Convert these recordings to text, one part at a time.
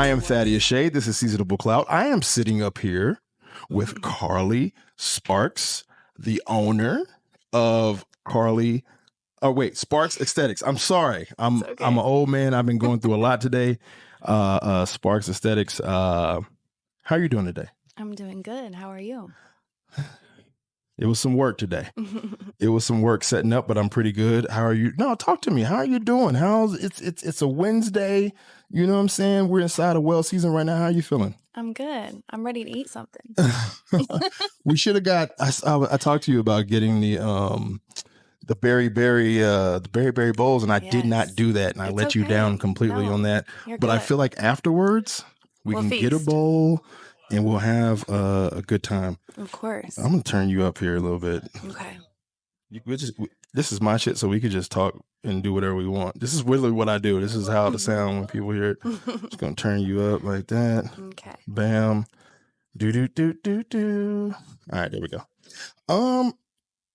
I am Thaddeous Shade. This is Seasonable Clout. I am sitting up here with Carlee Sparks, the owner of Carlee. Oh wait, Sparks Esthetics. I'm sorry. I'm an old man. I've been going through a lot today. Sparks Esthetics. How are you doing today? I'm doing good. How are you? It was some work today. It was some work setting up, but I'm pretty good. How are you? No, talk to me. How are you doing? It's a Wednesday. You know what I'm saying? We're inside of well season right now. How are you feeling? I'm good. I'm ready to eat something. We should have got. I talked to you about getting the berry bowls, and I did not do that, and I let you down completely on that. But good. I feel like afterwards we'll can feast. Get a bowl. And we'll have a good time. Of course. I'm going to turn you up here a little bit. Okay. This is my shit, so we could just talk and do whatever we want. This is literally what I do. This is how it sounds when people hear it. Just going to turn you up like that. Okay. Bam. Do. All right, there we go.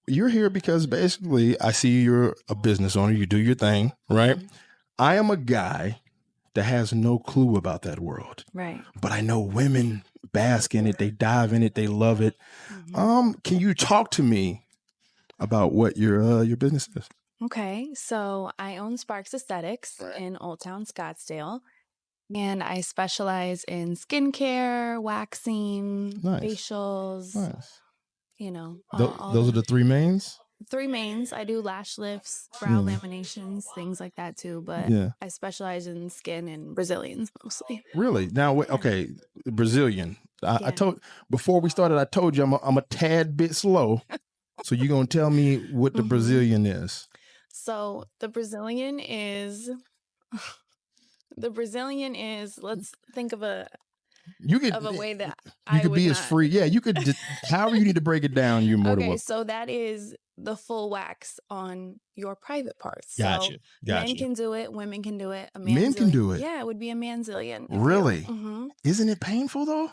You're here because basically I see you're a business owner. You do your thing, right? Mm-hmm. I am a guy that has no clue about that world. Right. But I know women bask in it, they dive in it, they love it. Mm-hmm. Can you talk to me about what your business is? Okay, so I own Sparks Esthetics in Old Town Scottsdale, and I specialize in skincare, waxing, facials. Nice. You know, those are the three mains. Three mains. I do lash lifts, brow laminations, things like that too. But I specialize in skin and Brazilians mostly. Really? Now, okay, Brazilian. I told before we started. I told you I'm a tad bit slow. So you're gonna tell me what the Brazilian is? So the Brazilian is. Let's think of a. Of a way that you could be as free. Yeah, you could. However you need to break it down, you're more than welcome. So that is the full wax on your private parts. Gotcha. Men can do it. Women can do it. Men can do it. Yeah, it would be a manzillion. Really? Isn't it painful though?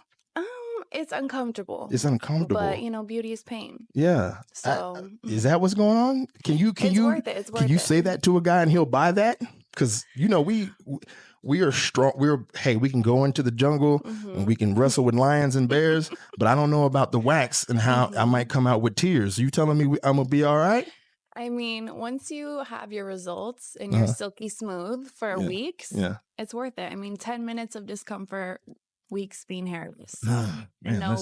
It's uncomfortable. It's uncomfortable. But beauty is pain. Yeah. So is that what's going on? Can you worth it. It's worth can you say that to a guy and he'll buy that? Because we are strong. We can go into the jungle and we can wrestle with lions and bears, but I don't know about the wax and how I might come out with tears. You telling me I'm gonna be all right? I mean, once you have your results and you're silky smooth for weeks, it's worth it. I mean, 10 minutes of discomfort, weeks being hairless,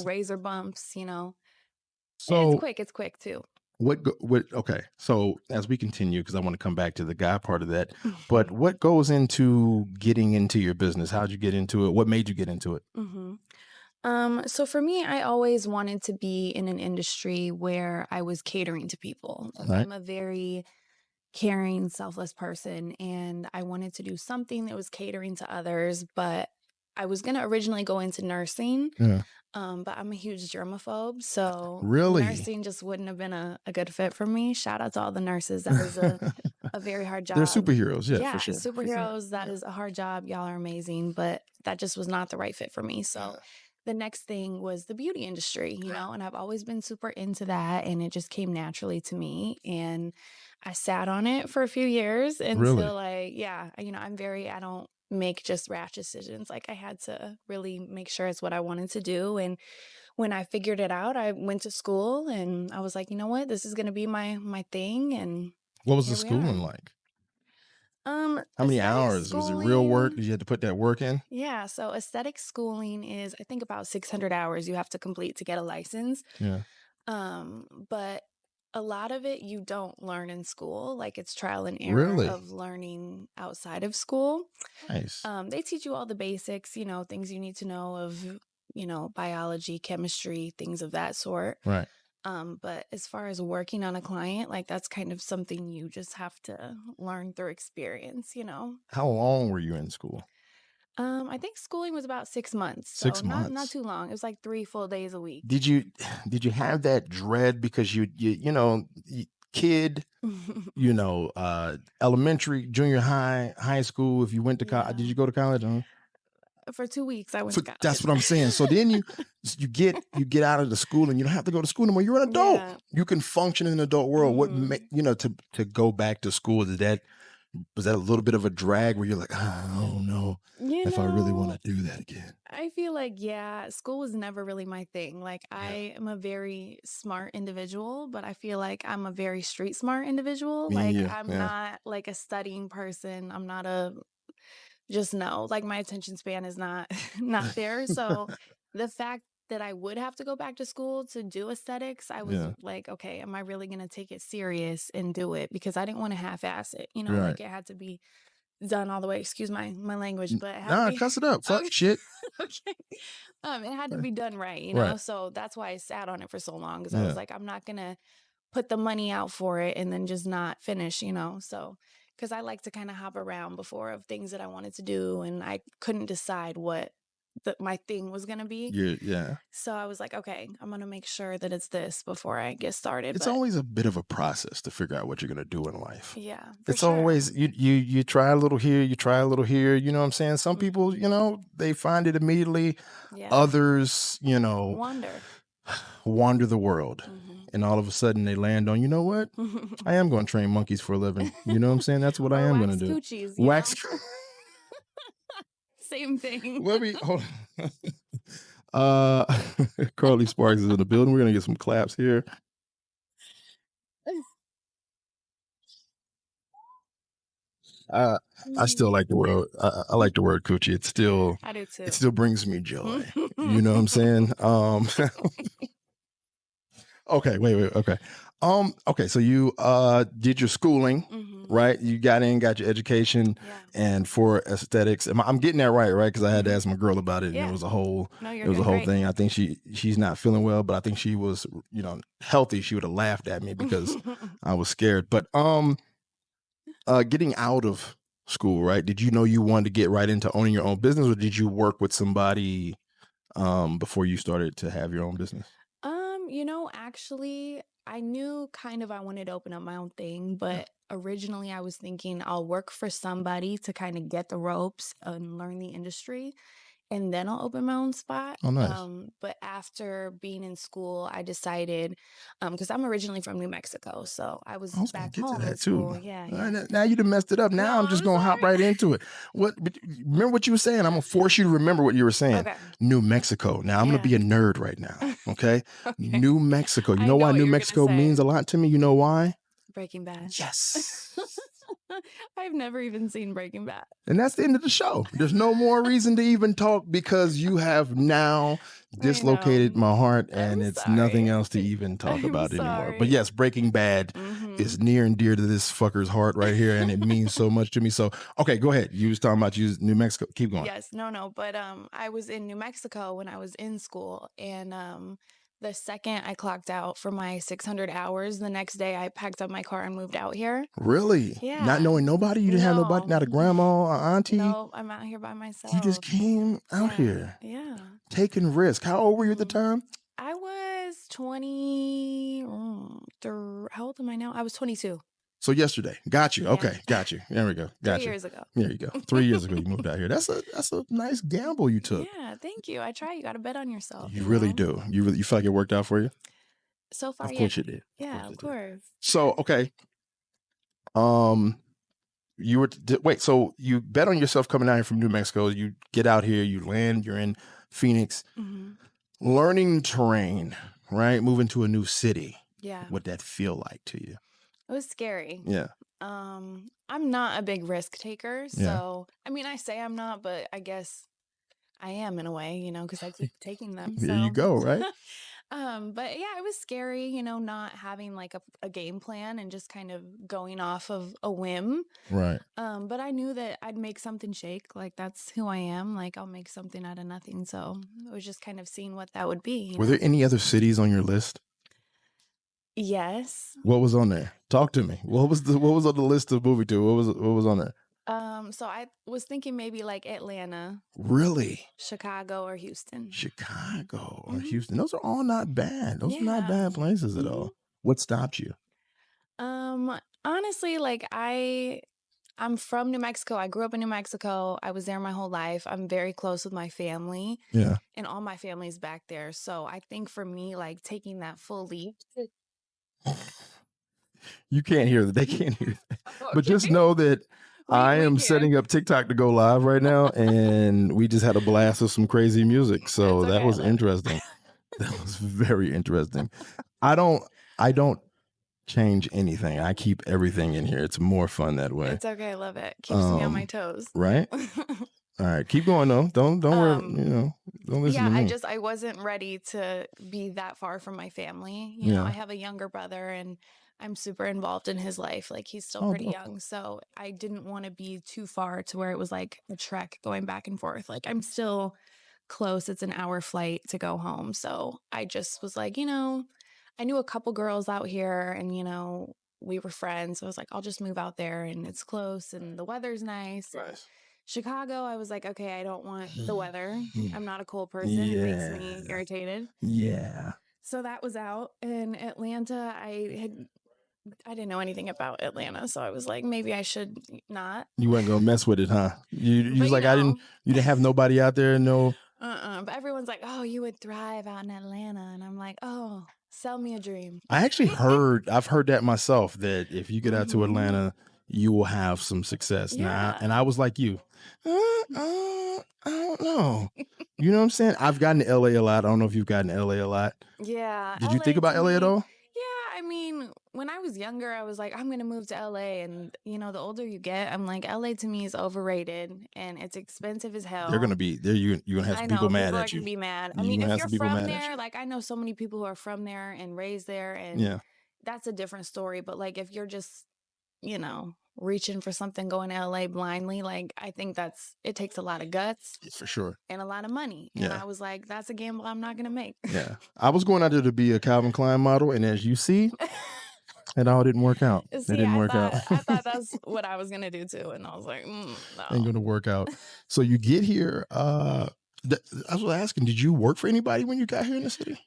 razor bumps. So it's quick too. Okay, so as we continue, because I want to come back to the guy part of that, but what goes into getting into your business? How'd you get into it? What made you get into it? So for me, I always wanted to be in an industry where I was catering to people. Right. I'm a very caring, selfless person, and I wanted to do something that was catering to others, but I was going to originally go into nursing. Yeah. But I'm a huge germaphobe, so nursing just wouldn't have been a good fit for me. Shout out to all the nurses. That is a very hard job. They're superheroes, for sure. Superheroes, that is a hard job. Y'all are amazing, but that just was not the right fit for me. So the next thing was the beauty industry, and I've always been super into that, and it just came naturally to me. And I sat on it for a few years until I don't make just rash decisions. Like I had to really make sure it's what I wanted to do. And when I figured it out, I went to school and I was like, you know what, this is going to be my thing. And what was the schooling like? How many hours? Was it real work? Did you have to put that work in? Yeah. So aesthetic schooling is, I think, about 600 hours you have to complete to get a license. Yeah. But a lot of it you don't learn in school. Like it's trial and error of learning outside of school. Nice. They teach you all the basics, things you need to know of, biology, chemistry, things of that sort. Right. But as far as working on a client, like that's kind of something you just have to learn through experience, How long were you in school? I think schooling was about 6 months. 6 months. Not too long. It was like 3 full days a week. Did you have that dread because you kid, elementary, junior high school, if you went to college, did you go to college? For 2 weeks I went to college. That's what I'm saying. So then you get out of the school and you don't have to go to school anymore. You're an adult. Yeah. You can function in the adult world. What to go back to school, did that Was that a little bit of a drag where you're like, I don't know if I really want to do that again? I feel like, yeah, school was never really my thing. Like, I am a very smart individual, but I feel like I'm a very street smart individual. Me and Like, you, I'm yeah. not like a studying person. I'm not a just no. Like, my attention span is not not there. So the fact that I would have to go back to school to do aesthetics, I was Yeah. like, okay, am I really gonna take it serious and do it? Because I didn't want to half-ass it, Right. like it had to be done all the way. Excuse my language, but it had to Nah, be cuss it up. Fuck okay. shit. Okay. It had to be done right, Right. So that's why I sat on it for so long, because I Yeah. was like, I'm not gonna put the money out for it and then just not finish, So because I like to kind of hop around before of things that I wanted to do, and I couldn't decide what my thing was gonna be. Yeah. So I was like, okay, I'm gonna make sure that it's this before I get started. It's But always a bit of a process to figure out what you're gonna do in life. yeah, It's always you try a little here, you try a little here. You know what I'm saying? Some people, they find it immediately. Yeah. Others, wander the world. And all of a sudden they land on, you know what? I am going to train monkeys for a living. You know what I'm saying? That's what I am going to do. Coochies, Wax. Same thing. Let me hold on. Carlee Sparks is in the building. We're going to get some claps here. I still like the word. I like the word coochie. It's still. I do too. It still brings me joy. You know what I'm saying? Okay, wait. Okay. Okay, so you did your schooling, right? You got your education, and for aesthetics. I'm getting that right? Because I had to ask my girl about it, and it was a whole thing. I think she's not feeling well, but I think she was, healthy. She would have laughed at me because I was scared. But getting out of school, right? Did you know you wanted to get right into owning your own business, or did you work with somebody before you started to have your own business? Actually, I knew kind of I wanted to open up my own thing, but originally I was thinking I'll work for somebody to kind of get the ropes and learn the industry, and then I'll open my own spot. Oh, nice. But after being in school, I decided, because I'm originally from New Mexico, so I was back home in school. Yeah. Now you done messed it up. Now I'm just gonna hop right into it. Remember what you were saying? I'm gonna force you to remember what you were saying. Okay. New Mexico. Now I'm gonna be a nerd right now. Okay. New Mexico. You know why New Mexico means a lot to me? You know why? Breaking Bad. Yes. I've never even seen Breaking Bad. And that's the end of the show. There's no more reason to even talk because you have now dislocated my heart, and it's nothing else to even talk about anymore. But yes, Breaking Bad is near and dear to this fucker's heart right here, and it means so much to me. So, okay, go ahead. You was talking about New Mexico. Keep going. Yes, no, but I was in New Mexico when I was in school, and the second I clocked out for my 600 hours, the next day I packed up my car and moved out here. Really? Yeah. Not knowing nobody? You didn't have nobody? Not a grandma or auntie? No, I'm out here by myself. You just came out here. Yeah. Taking risk. How old were you at the time? I was 20. How old am I now? I was 22. So yesterday. Got you. Yeah. Okay. Got you. There we go. Got 3 years ago. There you go. 3 years ago you moved out here. That's a nice gamble you took. Yeah, thank you. I try. You got to bet on yourself. You really do. You feel like it worked out for you? So far, of course you did. Yeah, of course. So, okay. You were wait, so you bet on yourself coming out here from New Mexico. You get out here, you land, you're in Phoenix. Learning terrain, right? Moving to a new city. Yeah. What'd that feel like to you? It was scary. Yeah. I'm not a big risk taker. So, I mean, I say I'm not, but I guess I am in a way, because I keep taking them. There you go, right? But yeah, it was scary, not having like a game plan and just kind of going off of a whim. Right. But I knew that I'd make something shake. Like, that's who I am. Like, I'll make something out of nothing. So it was just kind of seeing what that would be. Were there any other cities on your list? Yes. What was on there? Talk to me. What was on the list of moving to? What was on there? So I was thinking maybe like Atlanta. Really? Chicago or Houston. Chicago or Houston. Those are all not bad. Those are not bad places at all. What stopped you? Honestly, like I'm from New Mexico. I grew up in New Mexico. I was there my whole life. I'm very close with my family. Yeah. And all my family's back there. So I think for me, like taking that full leap. You can't hear that. They can't hear that. Okay. But just know that I we am can. setting up TikTok to go live right now, and we just had a blast of some crazy music. So It's that okay, was I love it. interesting. That was very interesting. I don't change anything. I keep everything in here. It's more fun that way. It's okay, I love it. Keeps me on my toes. Right? All right, keep going though. Don't worry, don't listen to me. I wasn't ready to be that far from my family. You know, I have a younger brother and I'm super involved in his life. Like he's still pretty young. So I didn't want to be too far to where it was like a trek going back and forth. Like I'm still close. It's an hour flight to go home. So I just was like, I knew a couple girls out here and, we were friends. So I was like, I'll just move out there and it's close and the weather's nice. Nice. Chicago, I was like, okay, I don't want the weather. I'm not a cold person. It makes me irritated. Yeah. So that was out. In Atlanta, I didn't know anything about Atlanta, so I was like, maybe I should not. You weren't gonna mess with it, huh? You was like, you didn't have nobody out there, no. But everyone's like, oh, you would thrive out in Atlanta, and I'm like, oh, sell me a dream. I actually I've heard that myself, that if you get out to Atlanta, you will have some success. Now, and I was like you, I don't know. You know what I'm saying? I've gotten to LA a lot. I don't know if you've gotten to LA a lot. Yeah. Did you think about LA at all? Yeah, I mean, when I was younger, I was like, I'm going to move to LA. And, the older you get, I'm like, LA to me is overrated and it's expensive as hell. They're going to be there. You're going to have some people mad at you. Be mad. I mean, if you're from there, like I know so many people who are from there and raised there. And that's a different story. But like, if you're just, reaching for something, going to LA blindly, like I think it takes a lot of guts. For sure. And a lot of money. And I was like, that's a gamble I'm not going to make. Yeah. I was going out there to be a Calvin Klein model. And as you see, it all didn't work out. See, it didn't work out. I thought that's what I was going to do too. And I was like, no. Ain't going to work out. So you get here. I was asking, did you work for anybody when you got here in the city?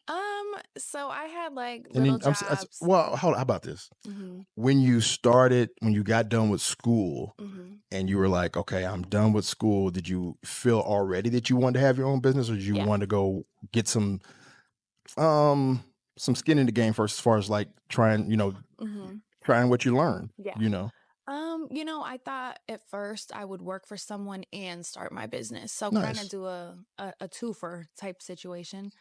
So I had like little jobs. How about this? When you got done with school and you were like, okay, I'm done with school. Did you feel already that you wanted to have your own business, or did you want to go get some skin in the game first, as far as like trying what you learned? I thought at first I would work for someone and start my business. So Nice. kind of do a twofer type situation.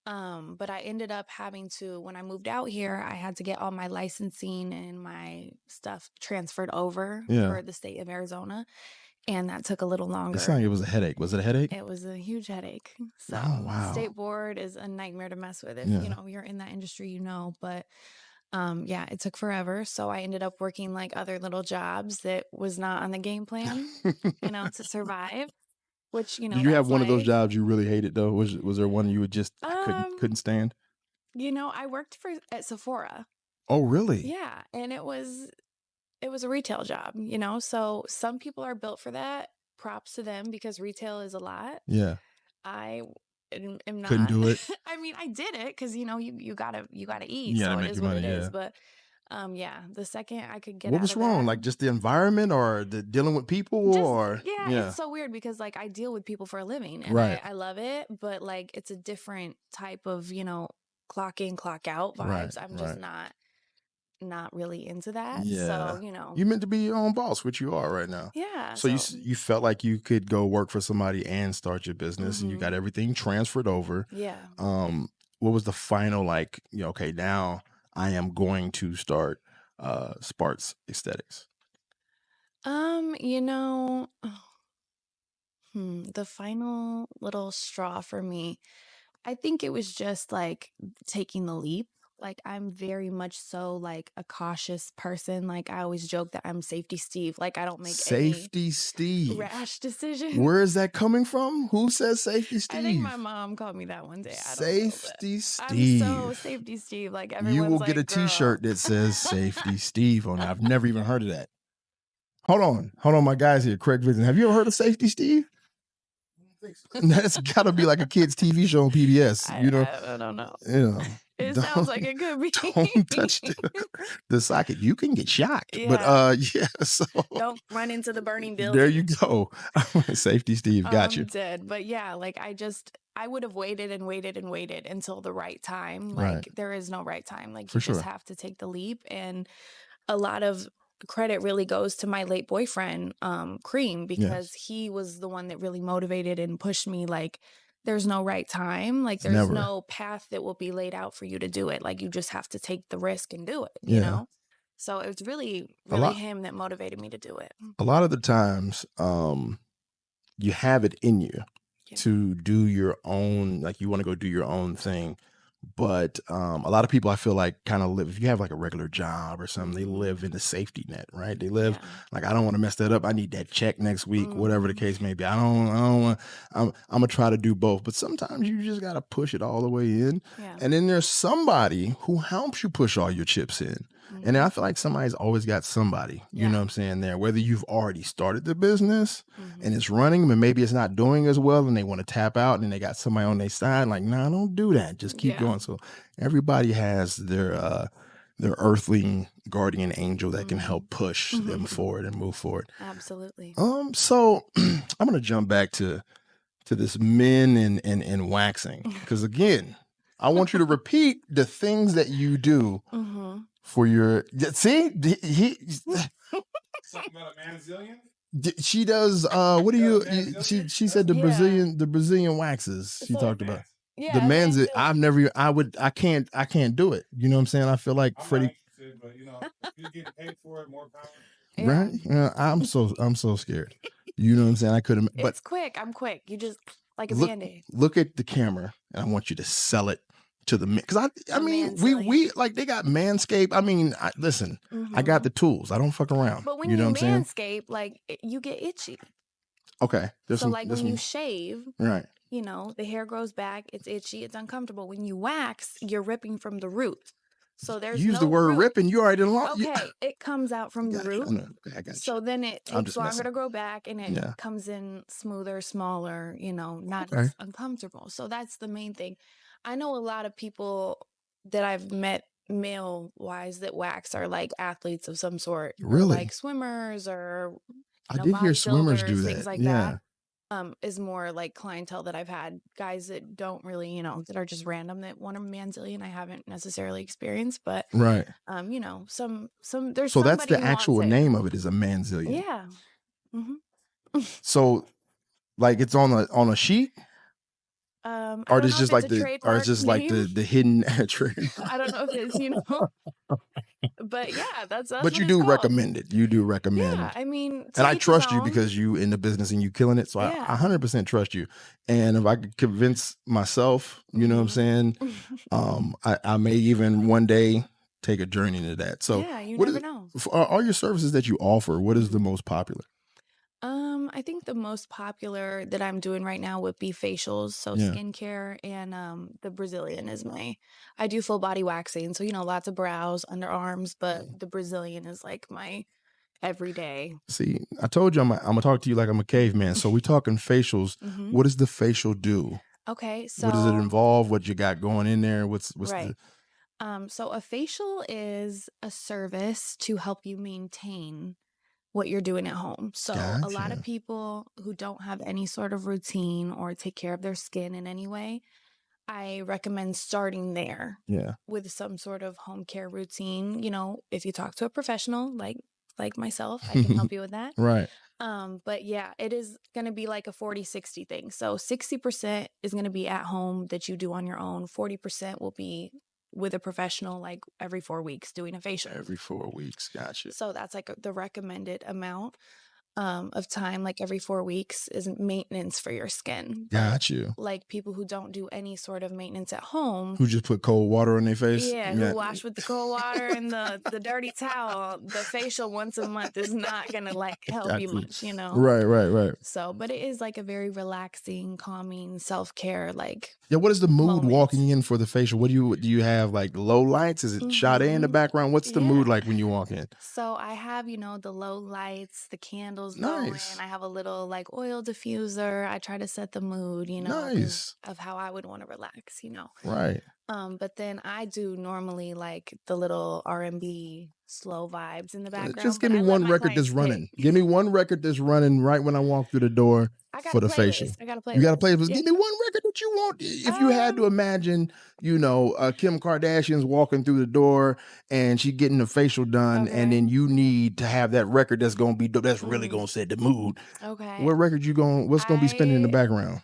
But I ended up having to, when I moved out here, I had to get all my licensing and my stuff transferred over for the state of Arizona. And that took a little longer. It sounded like it was a headache. Was it a headache? It was a huge headache. So state board is a nightmare to mess with if you're in that industry, but it took forever. So I ended up working like other little jobs that was not on the game plan, to survive. Which, Did you have one of those jobs you really hated though? Was there one you would just couldn't stand? I worked at Sephora. Oh, really? Yeah, and it was a retail job. So some people are built for that. Props to them, because retail is a lot. Yeah. I am not. Couldn't do it. I mean, I did it because you gotta eat. You so it is what it is. But the second I could get what was wrong? Like just the environment, or the dealing with people, it's so weird because like I deal with people for a living and I love it, but like it's a different type of clock in, clock out vibes. I'm just not really into that. So you meant to be your own boss, which you are right now. Yeah. So you felt like you could go work for somebody and start your business, and you got everything transferred over. Yeah. What was the final, like, okay, now I am going to start Sparks Esthetics? The final little straw for me, I think it was just like taking the leap. Like I'm very much so like a cautious person. Like I always joke that I'm Safety Steve. Like I don't make Safety Steve rash decisions. Where is that coming from? Who says Safety Steve? I think my mom called me that one day. Safety Steve. I'm so Safety Steve. Like everyone's you will like, get a T-shirt that says Safety Steve on it. I've never even heard of that. Hold on, my guys here. Craig Vincent. Have you ever heard of Safety Steve? That's got to be like a kid's TV show on PBS. I don't know. It sounds like it could be. Don't touch the socket. You can get shocked. Yeah. But so don't run into the burning building. There you go. Safety Steve, got you. Dead. But yeah, like I just I would have waited and waited and waited until the right time. Right. Like there is no right time. Like For you just sure. have to take the leap. And a lot of credit really goes to my late boyfriend, Cream, because he was the one that really motivated and pushed me. Like there's no right time. Like there's Never. no path that will be laid out for you to do it. Like you just have to take the risk and do it, Yeah. you know? So it's really, A lot- him that motivated me to do it. A lot of the times, you have it in you Yeah. to do your own, like you want to go do your own thing. But a lot of people, I feel like, kind of live, if you have like a regular job or something, they live in the safety net, right? They live like, I don't want to mess that up. I need that check next week, whatever the case may be. I don't want, I'm going to try to do both. But sometimes you just got to push it all the way in. Yeah. And then there's somebody who helps you push all your chips in. And I feel like somebody's always got somebody, you know what I'm saying, there, whether you've already started the business and it's running, but maybe it's not doing as well and they want to tap out and they got somebody on their side, like, nah, don't do that. Just keep going. So everybody has their earthly guardian angel that can help push them forward and move forward. Absolutely. So I'm going to jump back to this men and waxing. Because again, I want you to repeat the things that you do for your, see, Something about a manzillion? she does, what do you, she said the Brazilian waxes she talked about. Yeah, The man's, I can't do it. You know what I'm saying? I feel like I'm Freddie. not interested, but you know, if you get paid for it, more power. Right? I'm so scared. You know what I'm saying? I couldn't, but it's quick. I'm quick. You just like a Band-Aid. Look at the camera and I want you to sell it to the men. Because I mean, we like, they got Manscaped. I mean, listen, I got the tools. I don't fuck around. But when you know what I'm saying? Manscape, like you get itchy. Okay. So like when you shave, right, you know, the hair grows back, it's itchy, it's uncomfortable. When you wax, you're ripping from the root. So there's you use the word ripping, you already lost. Okay, it comes out from the root. I got you. So then it takes longer to grow back and it Yeah. comes in smoother, smaller, you know, not as uncomfortable. So that's the main thing. I know a lot of people that I've met male wise that wax are like athletes of some sort. Really? Or like swimmers or I did hear swimmers do that. Things like that. Is more like clientele that I've had, guys that don't really, you know, that are just random that want a manzillion. I haven't necessarily experienced, but right. You know, some there's so that's the actual name of it, is a manzillion. Yeah. So like it's on a sheet? Or it's just like the hidden trade. I don't know if it's, you know. But yeah, that's but you do recommend it. You do recommend. Yeah, I mean, and I trust you because you in the business and you killing it. So I 100% trust you. And if I could convince myself, you know what I'm saying, I may even one day take a journey into that. So yeah, you never know. For all your services that you offer, what is the most popular? I think the most popular that I'm doing right now would be facials, so skincare, and the Brazilian is I do full body waxing, so you know, lots of brows, underarms, but the Brazilian is like my everyday. See, I told you I'm gonna talk to you like I'm a caveman. So we're talking facials. What does the facial do? Okay, so what does it involve? What you got going in there? What's right. So a facial is a service to help you maintain what you're doing at home. So a lot of people who don't have any sort of routine or take care of their skin in any way, I recommend starting there with some sort of home care routine. You know, if you talk to a professional like myself, I can help you with that. Right. But yeah, it is going to be like a 40-60 thing. So 60% is going to be at home that you do on your own. 40% will be with a professional, like every 4 weeks doing a facial. Every 4 weeks. Gotcha. So that's like the recommended amount of time, like every 4 weeks, is maintenance for your skin. Got you. Like people who don't do any sort of maintenance at home, who just put cold water on their face, who wash with the cold water and the dirty towel, the facial once a month is not gonna like help you much, you know. Right. So, but it is like a very relaxing, calming self-care, like. Yeah, what is the mood walking in for the facial? What do you have, like low lights? Is it Sade in the background? What's the mood like when you walk in? So I have, you know, the low lights, the candles going. I have a little like oil diffuser. I try to set the mood, you know, of how I would want to relax, you know. Right. But then I do normally like the little R&B slow vibes in the background. Just give but me I let one my record that's clients pick. running. Give me one record that's running right when I walk through the door I got for a the playlist. facial. I got a playlist. You got a playlist. Yeah. Give me one record that you want. If you had to imagine, you know, Kim Kardashian's walking through the door and she getting the facial done, and then you need to have that record that's gonna be that's really gonna set the mood. Okay. What record what's gonna be spinning in the background?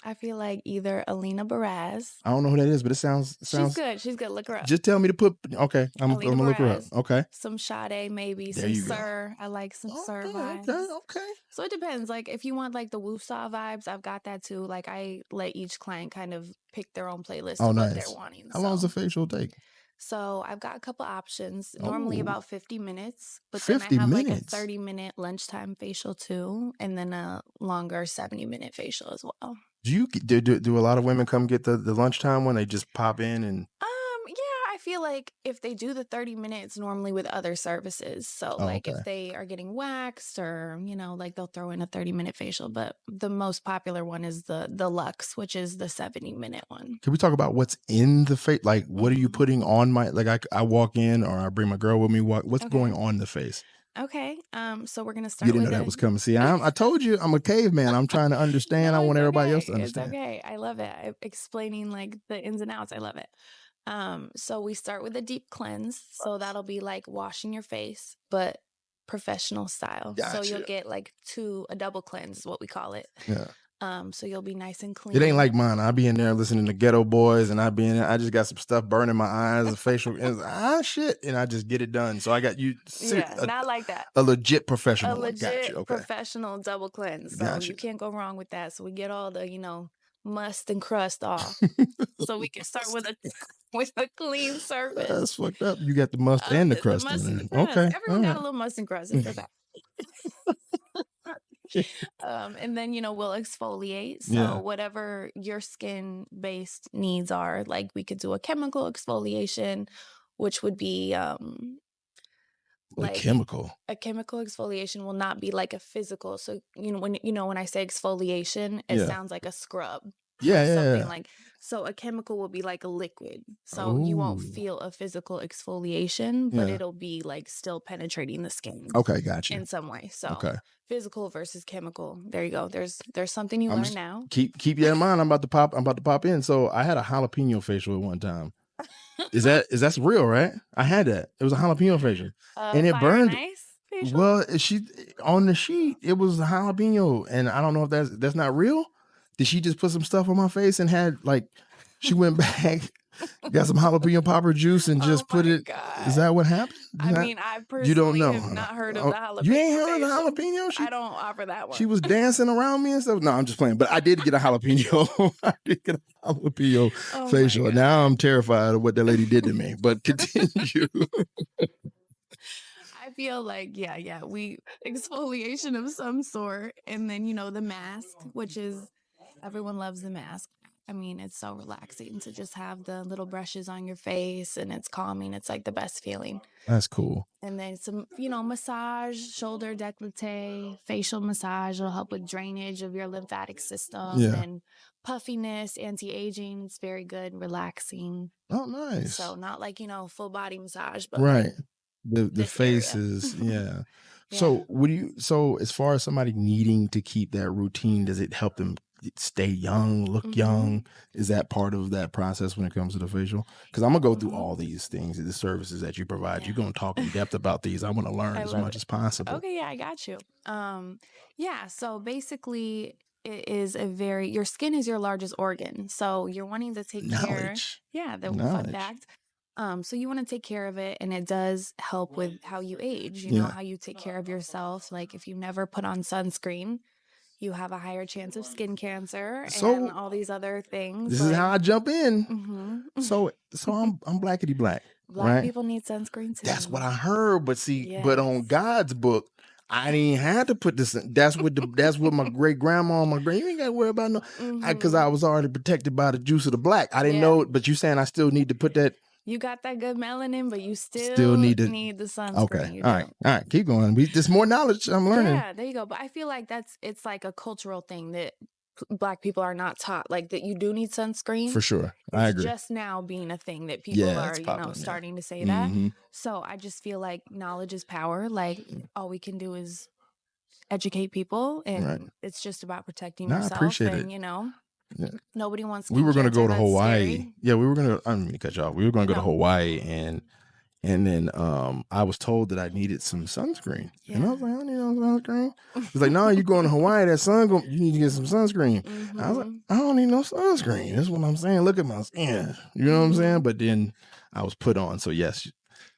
I feel like either Alina Baraz. I don't know who that is, but it sounds. She's good. She's good. Look her up. Just tell me to put. Okay, I'm Alina gonna look her up. Baraz, Okay. Some Sade, maybe. There Some you go. Sir. I like some Sir vibes. Okay. So it depends. Like if you want like the woosah vibes, I've got that too. Like I let each client kind of pick their own playlist of what they're wanting. How long does the facial take? So I've got a couple options. Normally about 50 minutes, but 50 then I have minutes? like a 30-minute lunchtime facial too, and then a longer 70-minute facial as well. Do you do a lot of women come get the lunchtime one? They just pop in and Yeah, I feel like if they do the 30 minutes normally with other services. So like if they are getting waxed or, you know, like they'll throw in a 30-minute facial, but the most popular one is the Luxe, which is the 70-minute one. Can we talk about what's in the face? Like what are you putting on my, like I walk in or I bring my girl with me, what's going on the face? Okay. So we're gonna start. You didn't know that was coming. See, I told you I'm a caveman. I'm trying to understand. No, I want everybody else to understand. It's okay. I love it. Explaining like the ins and outs. I love it. So we start with a deep cleanse. So that'll be like washing your face, but professional style. Gotcha. So you'll get like a double cleanse is what we call it. Yeah. So you'll be nice and clean. It ain't like mine. I'll be in there listening to Ghetto Boys, and I just got some stuff burning my eyes, facial, and shit, and I just get it done. So I got you. Not like that. A legit professional. A legit professional double cleanse. So you can't go wrong with that. So we get all the, you know, must and crust off. So we can start with a clean surface. That's fucked up. You got the must and the crust. The must in and the crust. Okay. Everyone got a little must and crust. It's okay. And then, you know, we'll exfoliate. So whatever your skin based needs are, like we could do a chemical exfoliation, which would be like a chemical exfoliation will not be like a physical. So, you know, when I say exfoliation, it sounds like a scrub. Something like, so a chemical will be like a liquid. So you won't feel a physical exfoliation, but it'll be like still penetrating the skin. Okay, gotcha. In some way. So physical versus chemical. There you go. There's something you learn now. Keep that in mind. I'm about to pop in. So I had a jalapeno facial at one time. That's real, right? I had that. It was a jalapeno facial. And it burned. Facial? Well, on the sheet, it was a jalapeno. And I don't know if that's not real. Did she just put some stuff on my face and had like, she went back, got some jalapeno popper juice and just put it. God. Is that what happened? I personally have not heard of the jalapeno. You ain't heard of the jalapeno? I don't offer that one. She was dancing around me and stuff. No, I'm just playing. But I did get a jalapeno. I did get a jalapeno facial. And now I'm terrified of what that lady did to me. But continue. I feel like, we exfoliation of some sort. And then, you know, the mask, which is, everyone loves the mask. I mean, it's so relaxing to just have the little brushes on your face and it's calming. It's like the best feeling. That's cool. And then some, you know, massage, shoulder décolleté, facial massage will help with drainage of your lymphatic system and puffiness, anti-aging. It's very good, relaxing. Oh, nice. So not like, you know, full body massage, but right. The face is, So so as far as somebody needing to keep that routine, does it help them stay young, look young? Is that part of that process when it comes to the facial? Because I'm gonna go through all these things, the services that you provide. You're gonna talk in depth about these. I want to learn as much as possible. Okay, I got you. So basically it is your skin is your largest organ. So you're wanting to take care. Yeah, the fun fact. So you want to take care of it, and it does help with how you age, you know, how you take care of yourself. Like if you never put on sunscreen, you have a higher chance of skin cancer and all these other things. This is how I jump in. So I'm blackity black. Black people need sunscreen too. That's what I heard. But see, but on God's book, I didn't have to put this in. That's what my great grandma and you ain't got to worry about because I was already protected by the juice of the black. I didn't know, but you saying I still need to put that. You got that good melanin, but you still need the sunscreen. Okay. All right. Keep going. There's more knowledge I'm learning. Yeah, there you go. But I feel like it's like a cultural thing that Black people are not taught like that you do need sunscreen. For sure. It's I agree. just now being a thing that people are, it's popping, starting to say that. Mhm. So I just feel like knowledge is power. Like all we can do is educate people, and Right. it's just about protecting No, I yourself. appreciate And it. Yeah. Nobody wants. We were going to go to that's Hawaii. scary. Yeah, we were going to. I didn't mean to cut you off. We were going to go to No. Hawaii, and then I was told that I needed some sunscreen, and I was like, I don't need no sunscreen. He's like, no, you going to Hawaii? That sun, you need to get some sunscreen. I was like, I don't need no sunscreen. That's what I'm saying. Look at my skin. You know what I'm saying? But then I was put on. So yes,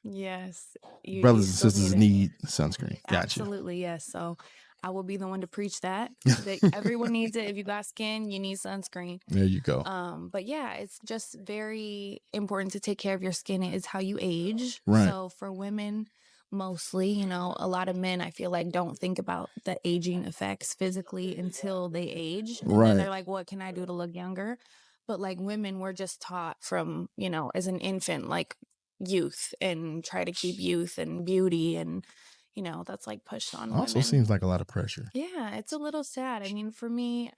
brothers and sisters need sunscreen. Gotcha. Absolutely, yes. So I will be the one to preach that everyone needs it. If you got skin, you need sunscreen. There you go. But yeah, it's just very important to take care of your skin. It is how you age. Right. So for women, mostly, a lot of men, I feel like, don't think about the aging effects physically until they age. And then they're like, what can I do to look younger? But like women, we're just taught from, as an infant, like youth, and try to keep youth and beauty, and that's like pushed on Also women. seems like a lot of pressure. Yeah, it's a little sad. I mean, for me,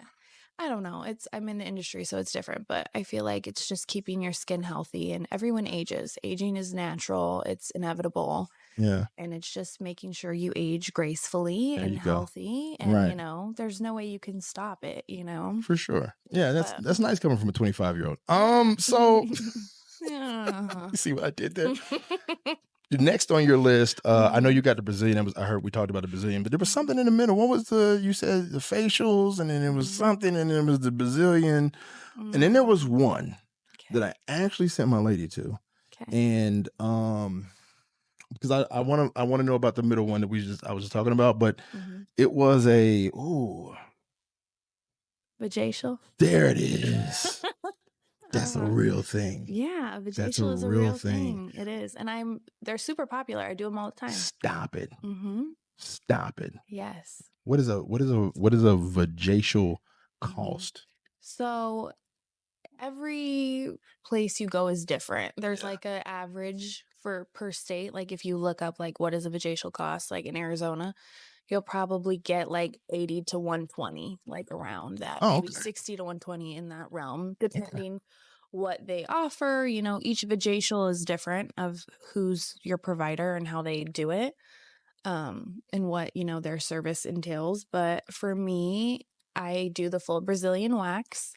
I don't know. I'm in the industry, so it's different, but I feel like it's just keeping your skin healthy, and everyone ages. Aging is natural. It's inevitable. Yeah. And it's just making sure you age gracefully and healthy. And, there's no way you can stop it, For sure. Yeah, that's nice coming from a 25-year-old. So you see what I did there? The next on your list, I know you got the Brazilian. I heard we talked about the Brazilian, but there was something in the middle. What was you said the facials, and then there was something, and then there was the Brazilian, and then there was one that I actually sent my lady to, and because I want to know about the middle one that I was just talking about, but it was a vajacial. There it is. That's a real thing. Yeah, vajacial is a real thing. It is. And they're super popular. I do them all the time. Stop it. Stop it. Yes. What is a vajacial cost? So every place you go is different. There's like an average per state. Like if you look up like what is a vajacial cost, like in Arizona, you'll probably get like 80 to 120, like around that. Maybe 60 to 120 in that realm, depending what they offer. Each vajacial is different of who's your provider and how they do it, and what, their service entails. But for me, I do the full Brazilian wax,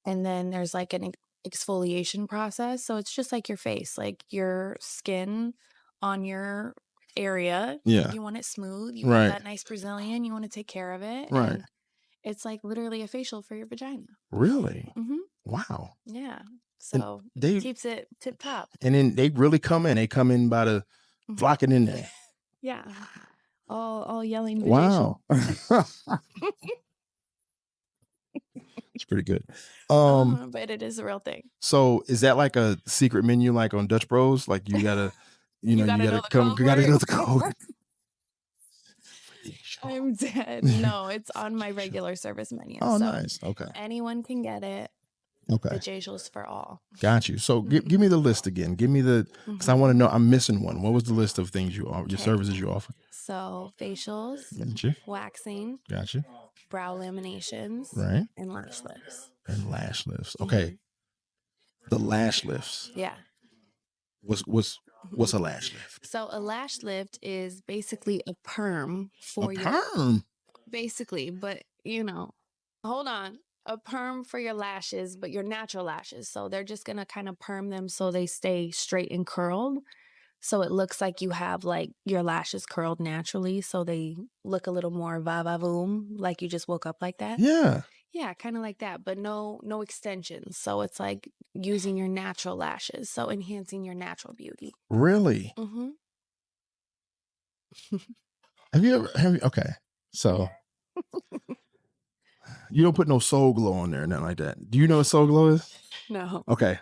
and then there's like an exfoliation process. So it's just like your face, like your skin on your area. Yeah. You want it smooth. You want that nice Brazilian. You want to take care of it. Right. And it's like literally a facial for your vagina. Really? Wow. Yeah. So it keeps it tip top. And then they really come in. They come in by the flocking in there. Yeah. All yelling vajacial. Wow. It's pretty good. But it is a real thing. So is that like a secret menu, like on Dutch Bros? Like you gotta, you gotta know the code. I'm dead. No, it's on my regular service menu. Oh, so nice. Okay. Anyone can get it. Okay. Vajacials for all. Got you. So give me the list again. Give me because I want to know. I'm missing one. What was the list of things your services you offer? So facials, Gotcha. Waxing, gotcha, brow laminations, right, and lash lifts. Okay. The lash lifts. Yeah. What's a lash lift? So a lash lift is basically a perm for perm. Basically, but hold on. A perm for your lashes, but your natural lashes. So they're just going to kind of perm them so they stay straight and curled. So it looks like you have like your lashes curled naturally. So they look a little more va-va-voom, like you just woke up like that. Yeah. Yeah, kind of like that, but no extensions. So it's like using your natural lashes. So enhancing your natural beauty. Really? Mm-hmm. Okay. So you don't put no Soul Glow on there, nothing like that. Do you know what Soul Glow is? No. Okay.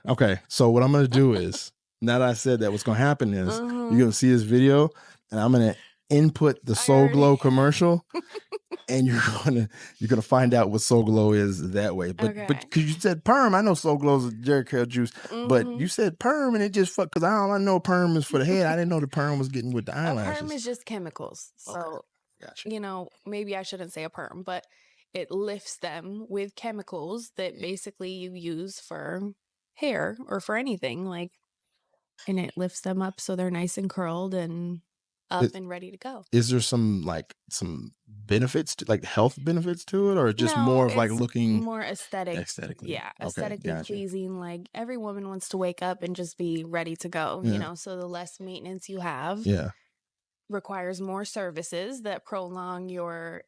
So what I'm going to do is, now that I said that, what's going to happen is you're going to see this video and I'm going to input the Soul Glow commercial and you're going to find out what Soul Glow is that way. But because you said perm, I know Soul Glow is Jerry Curl juice, but you said perm and it just because all I know perm is for the head. I didn't know the perm was getting with the eyelashes. A perm is just chemicals. So, Gotcha. maybe I shouldn't say a perm, but it lifts them with chemicals that basically you use for hair or for anything, like, and it lifts them up so they're nice and curled and up and ready to go. Is there some benefits to, like, health benefits to it, or just No, more of like it's looking more aesthetically? Yeah, Okay, aesthetically gotcha. pleasing. Like, every woman wants to wake up and just be ready to go, Yeah. you know, so the less maintenance you have Yeah. requires more services that prolong your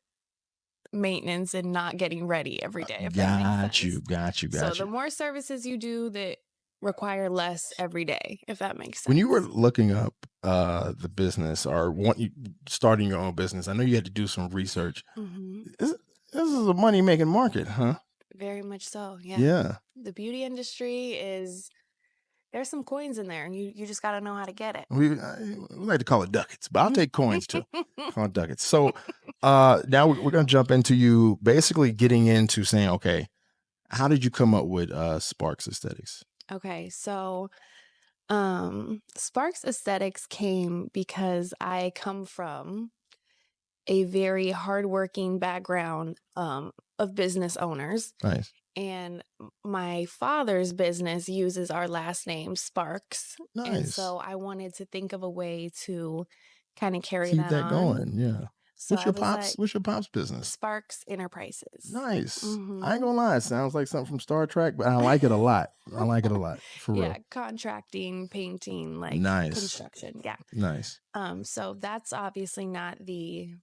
maintenance and not getting ready every day, if that makes sense. Got you. So the more services you do that require less every day, if that makes sense. When you were looking up the business or starting your own business, I know you had to do some research. This is a money-making market, huh? Very much so, yeah. Yeah. The beauty industry is, there's some coins in there, and you just got to know how to get it. We like to call it ducats, but I'll take coins too. Call it ducats. So now we're going to jump into you basically getting into saying, okay, how did you come up with Sparks Esthetics? Okay, so Sparks Esthetics came because I come from a very hardworking background of business owners. Nice. And my father's business uses our last name, Sparks. Nice. And so I wanted to think of a way to kind of carry Keep that on. going, yeah. So What's your pop's business? Sparks Enterprises. Nice. I ain't gonna lie, it sounds like something from Star Trek, but I like it a lot. For real. Yeah, contracting, painting, like construction. Yeah. Nice. So that's obviously not the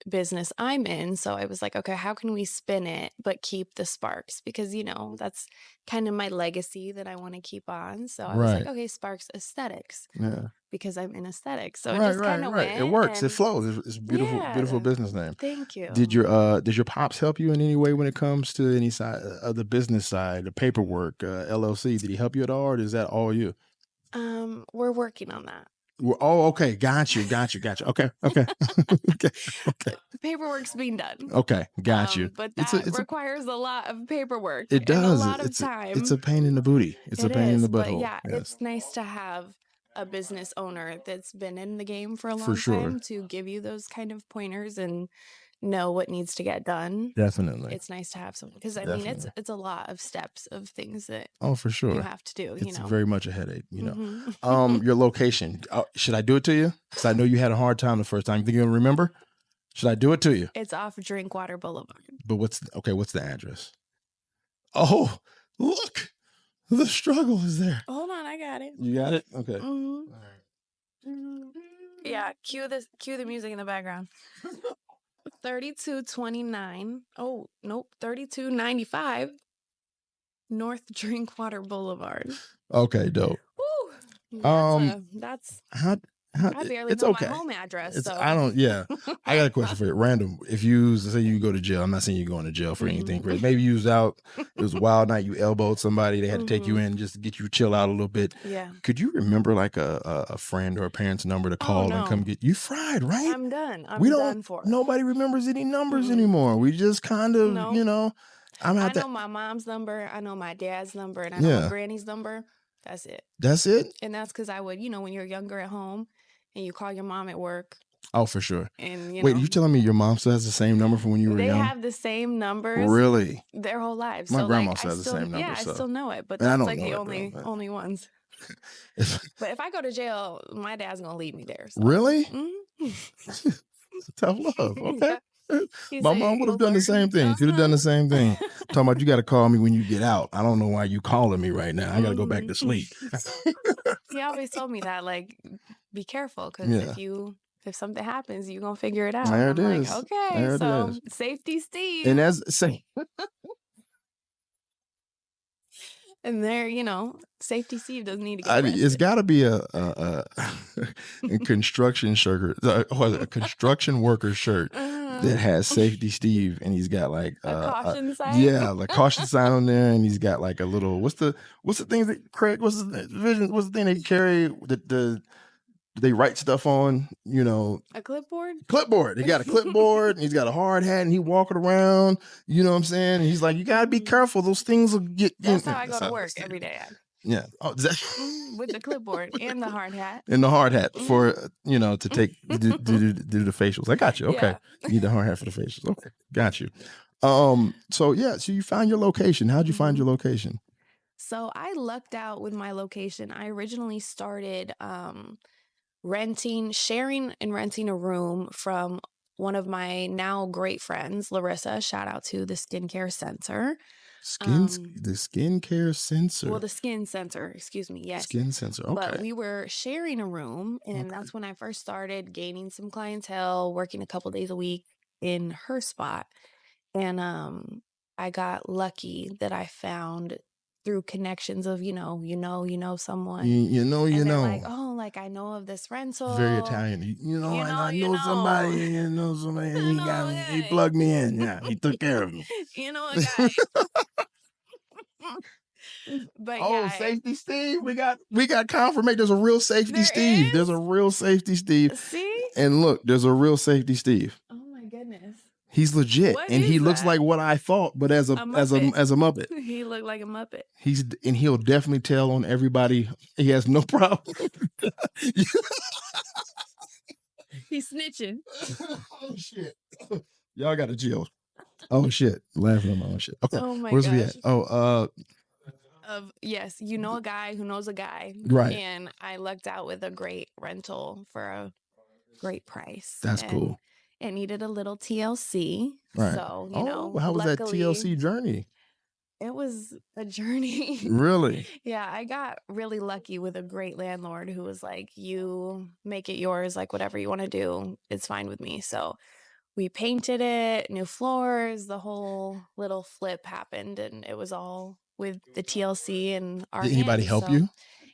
business I'm in. So I was like, okay, how can we spin it but keep the sparks? Because, you know, that's kind of my legacy that I want to keep on. So I was like, okay, Sparks Aesthetics. Yeah. Because I'm in aesthetics. So it just kind of went. It works. It flows. It's a beautiful business name. Thank you. Did your pops help you in any way when it comes to any side of the business side, the paperwork, LLC? Did he help you at all, or is that all you? We're working on that. Oh, okay. Got you. Okay. The paperwork's being done. Okay, got you. But that requires a lot of paperwork. It does. And a lot of time. It's a pain in the booty. It's a pain in the butthole. But yeah, it's nice to have a business owner that's been in the game for a long time to give you those kind of pointers and know what needs to get done. Definitely. It's nice to have someone, because I mean it's a lot of steps of things that for sure you have to do. It's very much a headache, you know. Your location. Should I do it to you? Because I know you had a hard time the first time. You think you'll remember? Should I do it to you? It's off Drinkwater Boulevard. But what's the address? Oh, look. The struggle is there. Hold on, I got it. You got it? Okay. All right. Yeah, cue the music in the background. 3229. Oh, nope. 3295 North Drinkwater Boulevard. Okay, dope. Woo! That's I barely know my home address. So. I got a question for you. Random. If you say you go to jail, I'm not saying you're going to jail for anything. Maybe you was out, it was a wild night, you elbowed somebody, they had to take you in just to get you chill out a little bit. Yeah. Could you remember like a friend or a parent's number to call and come get you? Fried, right? I'm done. I'm done for. Nobody remembers any numbers anymore. We just kind of, you know. I know my mom's number. I know my dad's number. And I know my granny's number. That's it. That's it? And that's because I would, when you're younger at home, and you call your mom at work. Oh, for sure. And wait, you telling me your mom still has the same number from when you were young? They have the same numbers. Really? Their whole lives. My grandma still has the same number. Yeah, I still know it, but that's like the only ones. But if I go to jail, my dad's gonna leave me there. So. Really? Mm-hmm. Tough love. Okay. Yeah. My mom would have done the same thing. Could have done the same thing. Talking about, you got to call me when you get out. I don't know why you calling me right now. I got to go back to sleep. He always told me that, like, be careful, because if something happens, you're gonna figure it out. There it is. Like, okay, so safety Steve. And that's safe. And there, safety Steve doesn't need to get arrested. It's got to be a construction shirt, a construction worker shirt that has safety Steve, and he's got like a caution sign. Yeah, like caution sign on there, and he's got like a little. What's the thing that Craig? What's the thing they carry that they write stuff on? A clipboard. Clipboard. He got a clipboard, and he's got a hard hat, and he walking around. You know what I'm saying? And he's like, you gotta be careful. Those things will get. That's how I go to work every day. Yeah. Oh, is that with the clipboard and the hard hat. and the hard hat for to take do the facials. I got you. Okay. Yeah. You need the hard hat for the facials. Okay. Got you. So you found your location. How'd you find your location? So I lucked out with my location. I originally started sharing and renting a room from one of my now great friends, Larissa. Shout out to the Skincare Center. The Skincare Center. Well, the Skin Center, excuse me. Yes. Skin Center. Okay. But we were sharing a room, and that's when I first started gaining some clientele, working a couple days a week in her spot. And I got lucky that I found through connections of, someone. And they're like, oh, like I know of this rental. Very Italian. I know somebody. He plugged me in. Yeah, he took care of me. A guy. But Safety Steve. We got confirmation. There's a real Safety Steve. There's a real Safety Steve. See? And look, there's a real Safety Steve. Oh my goodness. He's legit, and he looks like what I thought, but as a Muppet. He looked like a Muppet. He'll definitely tell on everybody. He has no problem. He's snitching. Oh shit! Y'all got to chill. Oh shit! Laughing at my own shit. Okay. Oh my Where's gosh. we at? Oh, yes, a guy who knows a guy, right? And I lucked out with a great rental for a great price. That's cool. It needed a little TLC. Right. So, how was that TLC journey? It was a journey. Really? Yeah, I got really lucky with a great landlord who was like, you make it yours, like whatever you want to do, it's fine with me. So we painted it, new floors, the whole little flip happened, and it was all with the TLC and our Did anybody help you?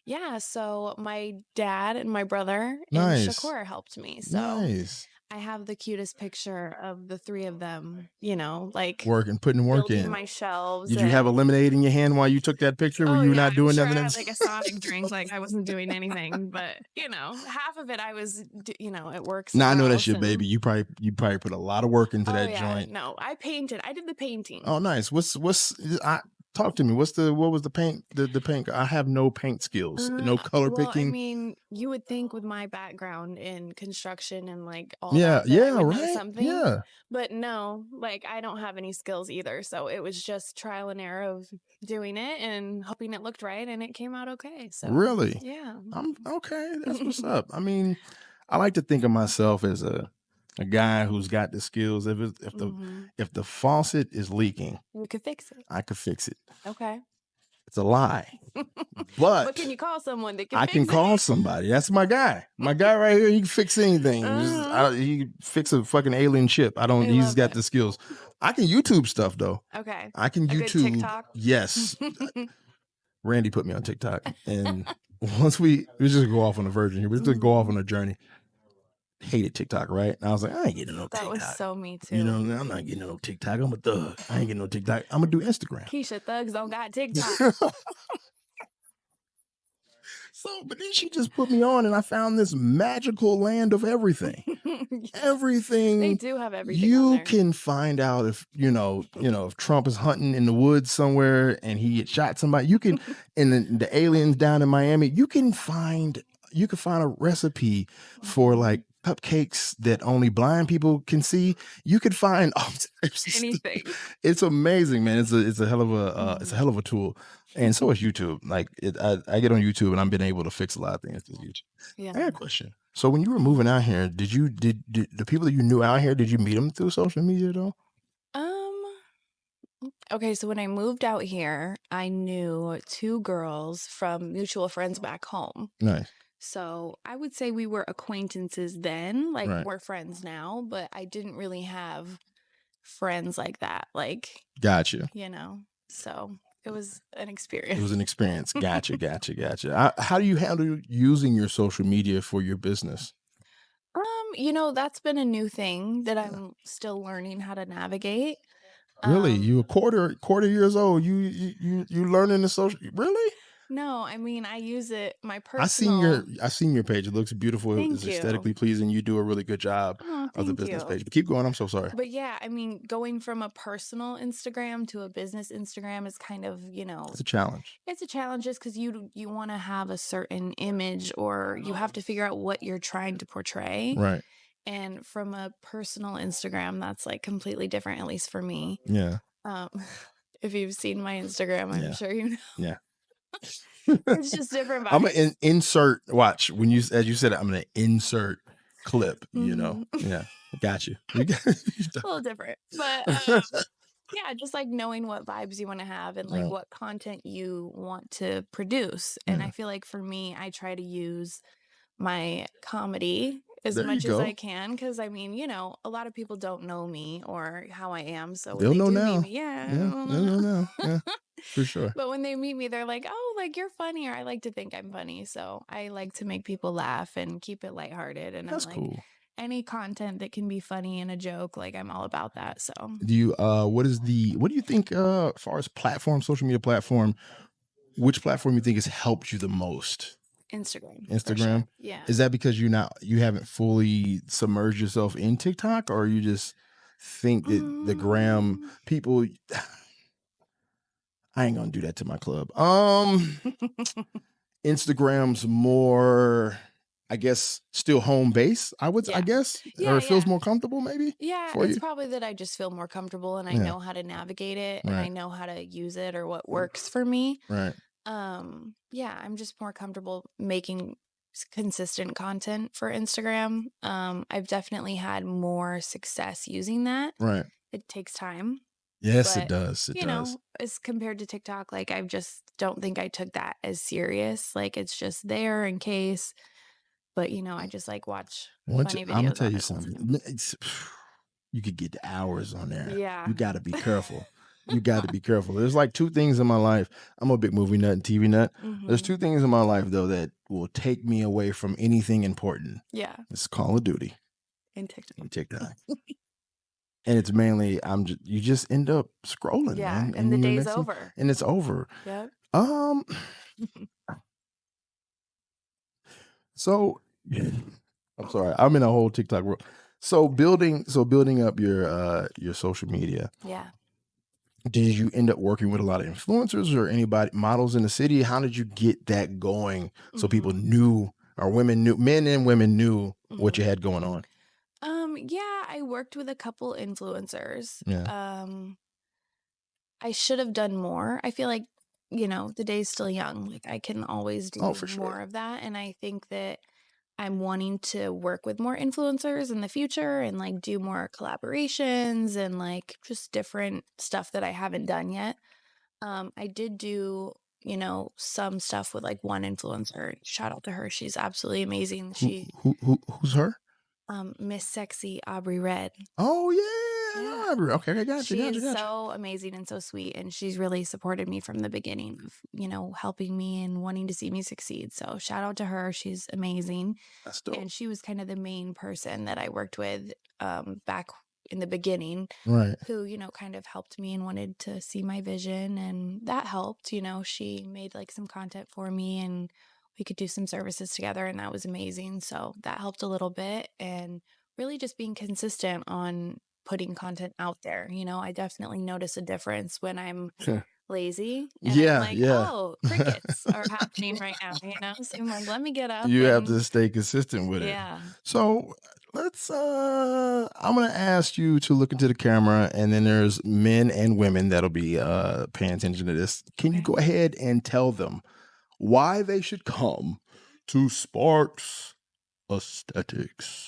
Yeah, so my dad and my brother Nice. and Shakur helped me. So nice. I have the cutest picture of the three of them, like putting work building in my shelves. Did you have a lemonade in your hand while you took that picture? Were you not doing nothing? I had like a Sonic drink, like I wasn't doing anything, but half of it I was, it works. No, I know that's your baby. You probably put a lot of work into that joint. No, I painted. I did the painting. Oh, nice. Talk to me. What was the paint? The paint. I have no paint skills. No color picking. I mean, you would think with my background in construction and like all that I would know something. Yeah. But no, like I don't have any skills either. So it was just trial and error of doing it and hoping it looked right, and it came out okay. So really, yeah. I'm okay. That's what's up. I mean, I like to think of myself as a guy who's got the skills. If the faucet is leaking, you could fix it. I could fix it. Okay. It's a lie. But can you call someone that can I can call somebody. That's my guy. My guy right here, he can fix anything. He can fix a fucking alien ship. He's got the skills. I can YouTube stuff though. Okay. I can YouTube. TikTok? Yes. Randy put me on TikTok. And once we just go off on a virgin here. We just go off on a journey. Hated TikTok, right? And I was like, I ain't getting no TikTok. That was so me too. I'm not getting no TikTok. I'm a thug. I ain't getting no TikTok. I'm gonna do Instagram. Keisha, thugs don't got TikTok. But then she just put me on, and I found this magical land of everything. Everything. They do have everything. You can find out if if Trump is hunting in the woods somewhere and he had shot somebody. You can, and the aliens down in Miami. You can find a recipe for like cupcakes that only blind people can see. You could find anything. It's amazing, man. It's a hell of a tool, and so is YouTube. Like I get on YouTube and I've been able to fix a lot of things through YouTube. Yeah. I got a question. So when you were moving out here, did the people that you knew out here, did you meet them through social media at all? Okay, so when I moved out here, I knew two girls from mutual friends back home. Nice. So I would say we were acquaintances then, like we're friends now, but I didn't really have friends like that. Like, gotcha. So it was an experience. It was an experience. Gotcha. How do you handle using your social media for your business? That's been a new thing that I'm still learning how to navigate. Really? You a quarter years old? You learning the social? Really? No, I mean, I use it, my I seen your personal. page. It looks beautiful. It's Thank aesthetically you. pleasing. You do a really good job Oh, of the thank business you. page. But keep going. I'm so sorry. But yeah, I mean, going from a personal Instagram to a business Instagram is kind of, It's a challenge. it's a challenge just because you want to have a certain image, or you have to figure out what you're trying to portray. Right. And from a personal Instagram, that's like completely different, at least for me. Yeah. Um, if you've seen my Instagram, I'm Yeah. sure you know. Yeah. It's just different I'm vibes. gonna insert. Watch when you, as you said, I'm gonna insert clip. You know. Mhm. Yeah. Got you. You got. A little different, but yeah, just like knowing what vibes you want to have and like Right. what content you want to produce. And Yeah. I feel like for me, I try to use my comedy as There you much as I go. can, because I mean, a lot of people don't know me or how I am. So when They'll they know do meet now. me, Yeah. they'll They'll know know. now. Yeah. For sure. But when they meet me, they're like, "Oh, like you're funny," or I like to think I'm funny. So I like to make people laugh and keep it lighthearted. And I'm That's like, cool. any content that can be funny and a joke, like I'm all about that. So Do you what do you think as far as platform, social media platform, which platform you think has helped you the most? Instagram, for Instagram? sure. Yeah. Is that because you haven't fully submerged yourself in TikTok, or you just think that the gram Mm. people I ain't gonna do that to my club. Instagram's more, I guess, still home base, I Yeah. guess, or Yeah, it feels yeah. more comfortable maybe Yeah, for it's you. probably that I just feel more comfortable and I Yeah. know how to navigate it and I Right. know how to use it or what works for me. Right. Yeah, I'm just more comfortable making consistent content for Instagram. I've definitely had more success using that. Right. It takes time, Yes, it but does. It does. as compared to TikTok, like I just don't think I took that as serious. Like it's just there in case, but I just like watch funny I'm gonna videos tell on you it all the time. something. You could get hours on there. Yeah. You got to be careful. You got to be careful. There's like two things in my life. I'm a big movie nut and TV nut. There's Mhm. two things in my life though that will take me away from anything important. Yeah. It's Call of Duty And TikTok. and TikTok. And it's mainly you just end up scrolling, Yeah, man, and the then day's next thing- over. and it's over. Yep. So I'm sorry, I'm in a whole TikTok world. So building up your social media. Yeah. Did you end up working with a lot of influencers or anybody models in the city? How did you get that going so people Mhm. knew, or women knew, men and women knew what Mhm. you had going on? Yeah, I worked with a couple influencers. Yeah. I should have done more. I feel like, the day's still young. Like I can always do Oh, for more sure. of that. And I think that I'm wanting to work with more influencers in the future and like do more collaborations and like just different stuff that I haven't done yet. I did do, some stuff with like one influencer. Shout out to her. She's absolutely amazing. Who's her? Miss Sexy Aubrey Red. Oh yeah, I know Yeah. Aubrey. Okay, gotcha, She is gotcha. so amazing and so sweet, and she's really supported me from the beginning of, helping me and wanting to see me succeed. So shout out to her. She's amazing. That's dope. And she was kind of the main person that I worked with back in the beginning, Right. who, kind of helped me and wanted to see my vision, and that helped. She made like some content for me and we could do some services together, and that was amazing. So that helped a little bit, and really just being consistent on putting content out there. I definitely notice a difference when I'm lazy and I'm like, Yeah. oh, crickets are happening right now, so I'm like, let me get up You have and to stay consistent with it. yeah. So let's I'm gonna ask you to look into the camera, and then there's men and women that'll be paying attention to this. Can you Okay. go ahead and tell them why they should come to Sparks Aesthetics?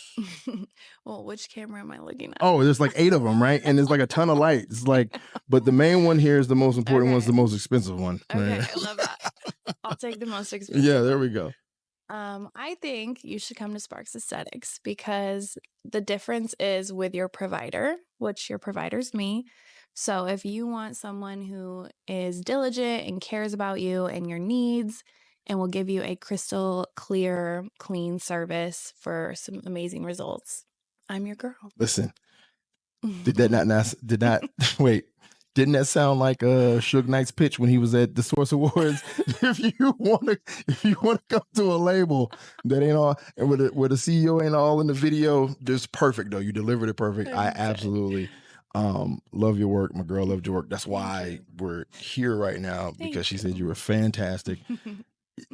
Well, which camera am I looking at? Oh, there's like 8 of them, right? And there's like a ton of lights. It's like, but the main one here is the most important one. It's the Okay. most expensive one. Okay, Right? I love that. I'll take the most expensive. Yeah, there we go. I think you should come to Sparks Aesthetics because the difference is with your provider, which your provider's me. So if you want someone who is diligent and cares about you and your needs and will give you a crystal clear, clean service for some amazing results, I'm your girl. Listen, did not wait. Didn't that sound like Suge Knight's pitch when he was at the Source Awards? if you want to come to a label that ain't all, and where the CEO ain't all in the video, just perfect though. You delivered it perfect. I absolutely love your work, my girl. Loved your work. That's why we're here right now, because she said you were fantastic.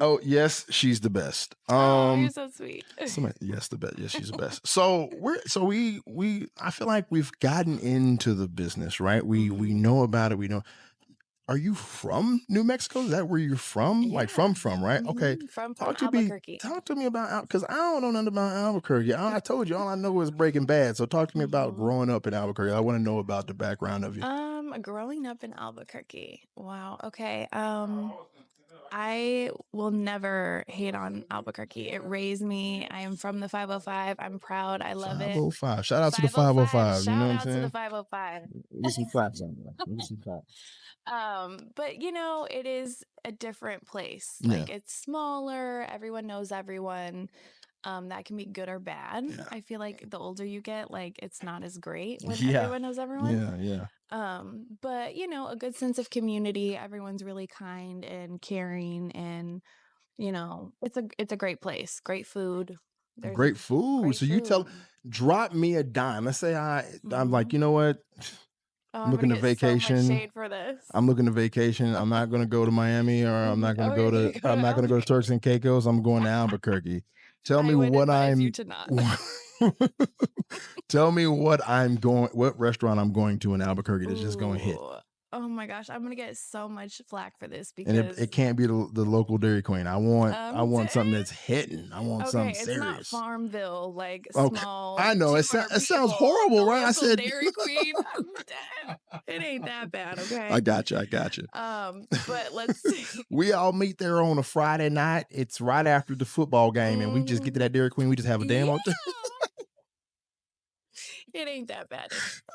Oh yes, she's the best. Oh, you're so sweet. Yes, the best. Yes, she's the best. So we I feel like we've gotten into the business, right? We know about it. We know. Are you from New Mexico? Is that where you're from? Yeah. Like from, right? Okay. From Albuquerque. Talk to me about, because I don't know nothing about Albuquerque. I told you all I know is Breaking Bad. So talk to me about growing up in Albuquerque. I want to know about the background of you. Growing up in Albuquerque. Wow. Okay. I will never hate on Albuquerque. It raised me. I am from the 505. I'm proud. I love it. 505. Shout out to the 505. You know what I'm saying? Shout out to the 505. Get some claps on there. Get some claps. But it is a different place. Yeah. Like, it's smaller. Everyone knows everyone. That can be good or bad. Yeah. I feel like the older you get, like, it's not as great when Yeah. everyone knows everyone. Yeah. But a good sense of community. Everyone's really kind and caring, and it's a great place. Great food. Great food. So you drop me a dime. Let's say I'm like, you know what? I'm looking to vacation. So much shade for this. I'm looking to vacation. I'm not going to go to Miami, or I'm not going to go to. I'm not going to go to Turks and Caicos. I'm going to Albuquerque. Tell me what I'm. Tell me what restaurant I'm going to in Albuquerque that's just going to hit. Oh my gosh, I'm gonna get so much flack for this, because it can't be the local Dairy Queen. I want something that's hitting. I want something serious. It's not Farmville, like small. I know it sounds horrible, right? I said Dairy Queen. It ain't that bad, okay? I got you. But let's see. We all meet there on a Friday night. It's right after the football game, and we just get to that Dairy Queen. We just have a damn old time. It ain't that bad.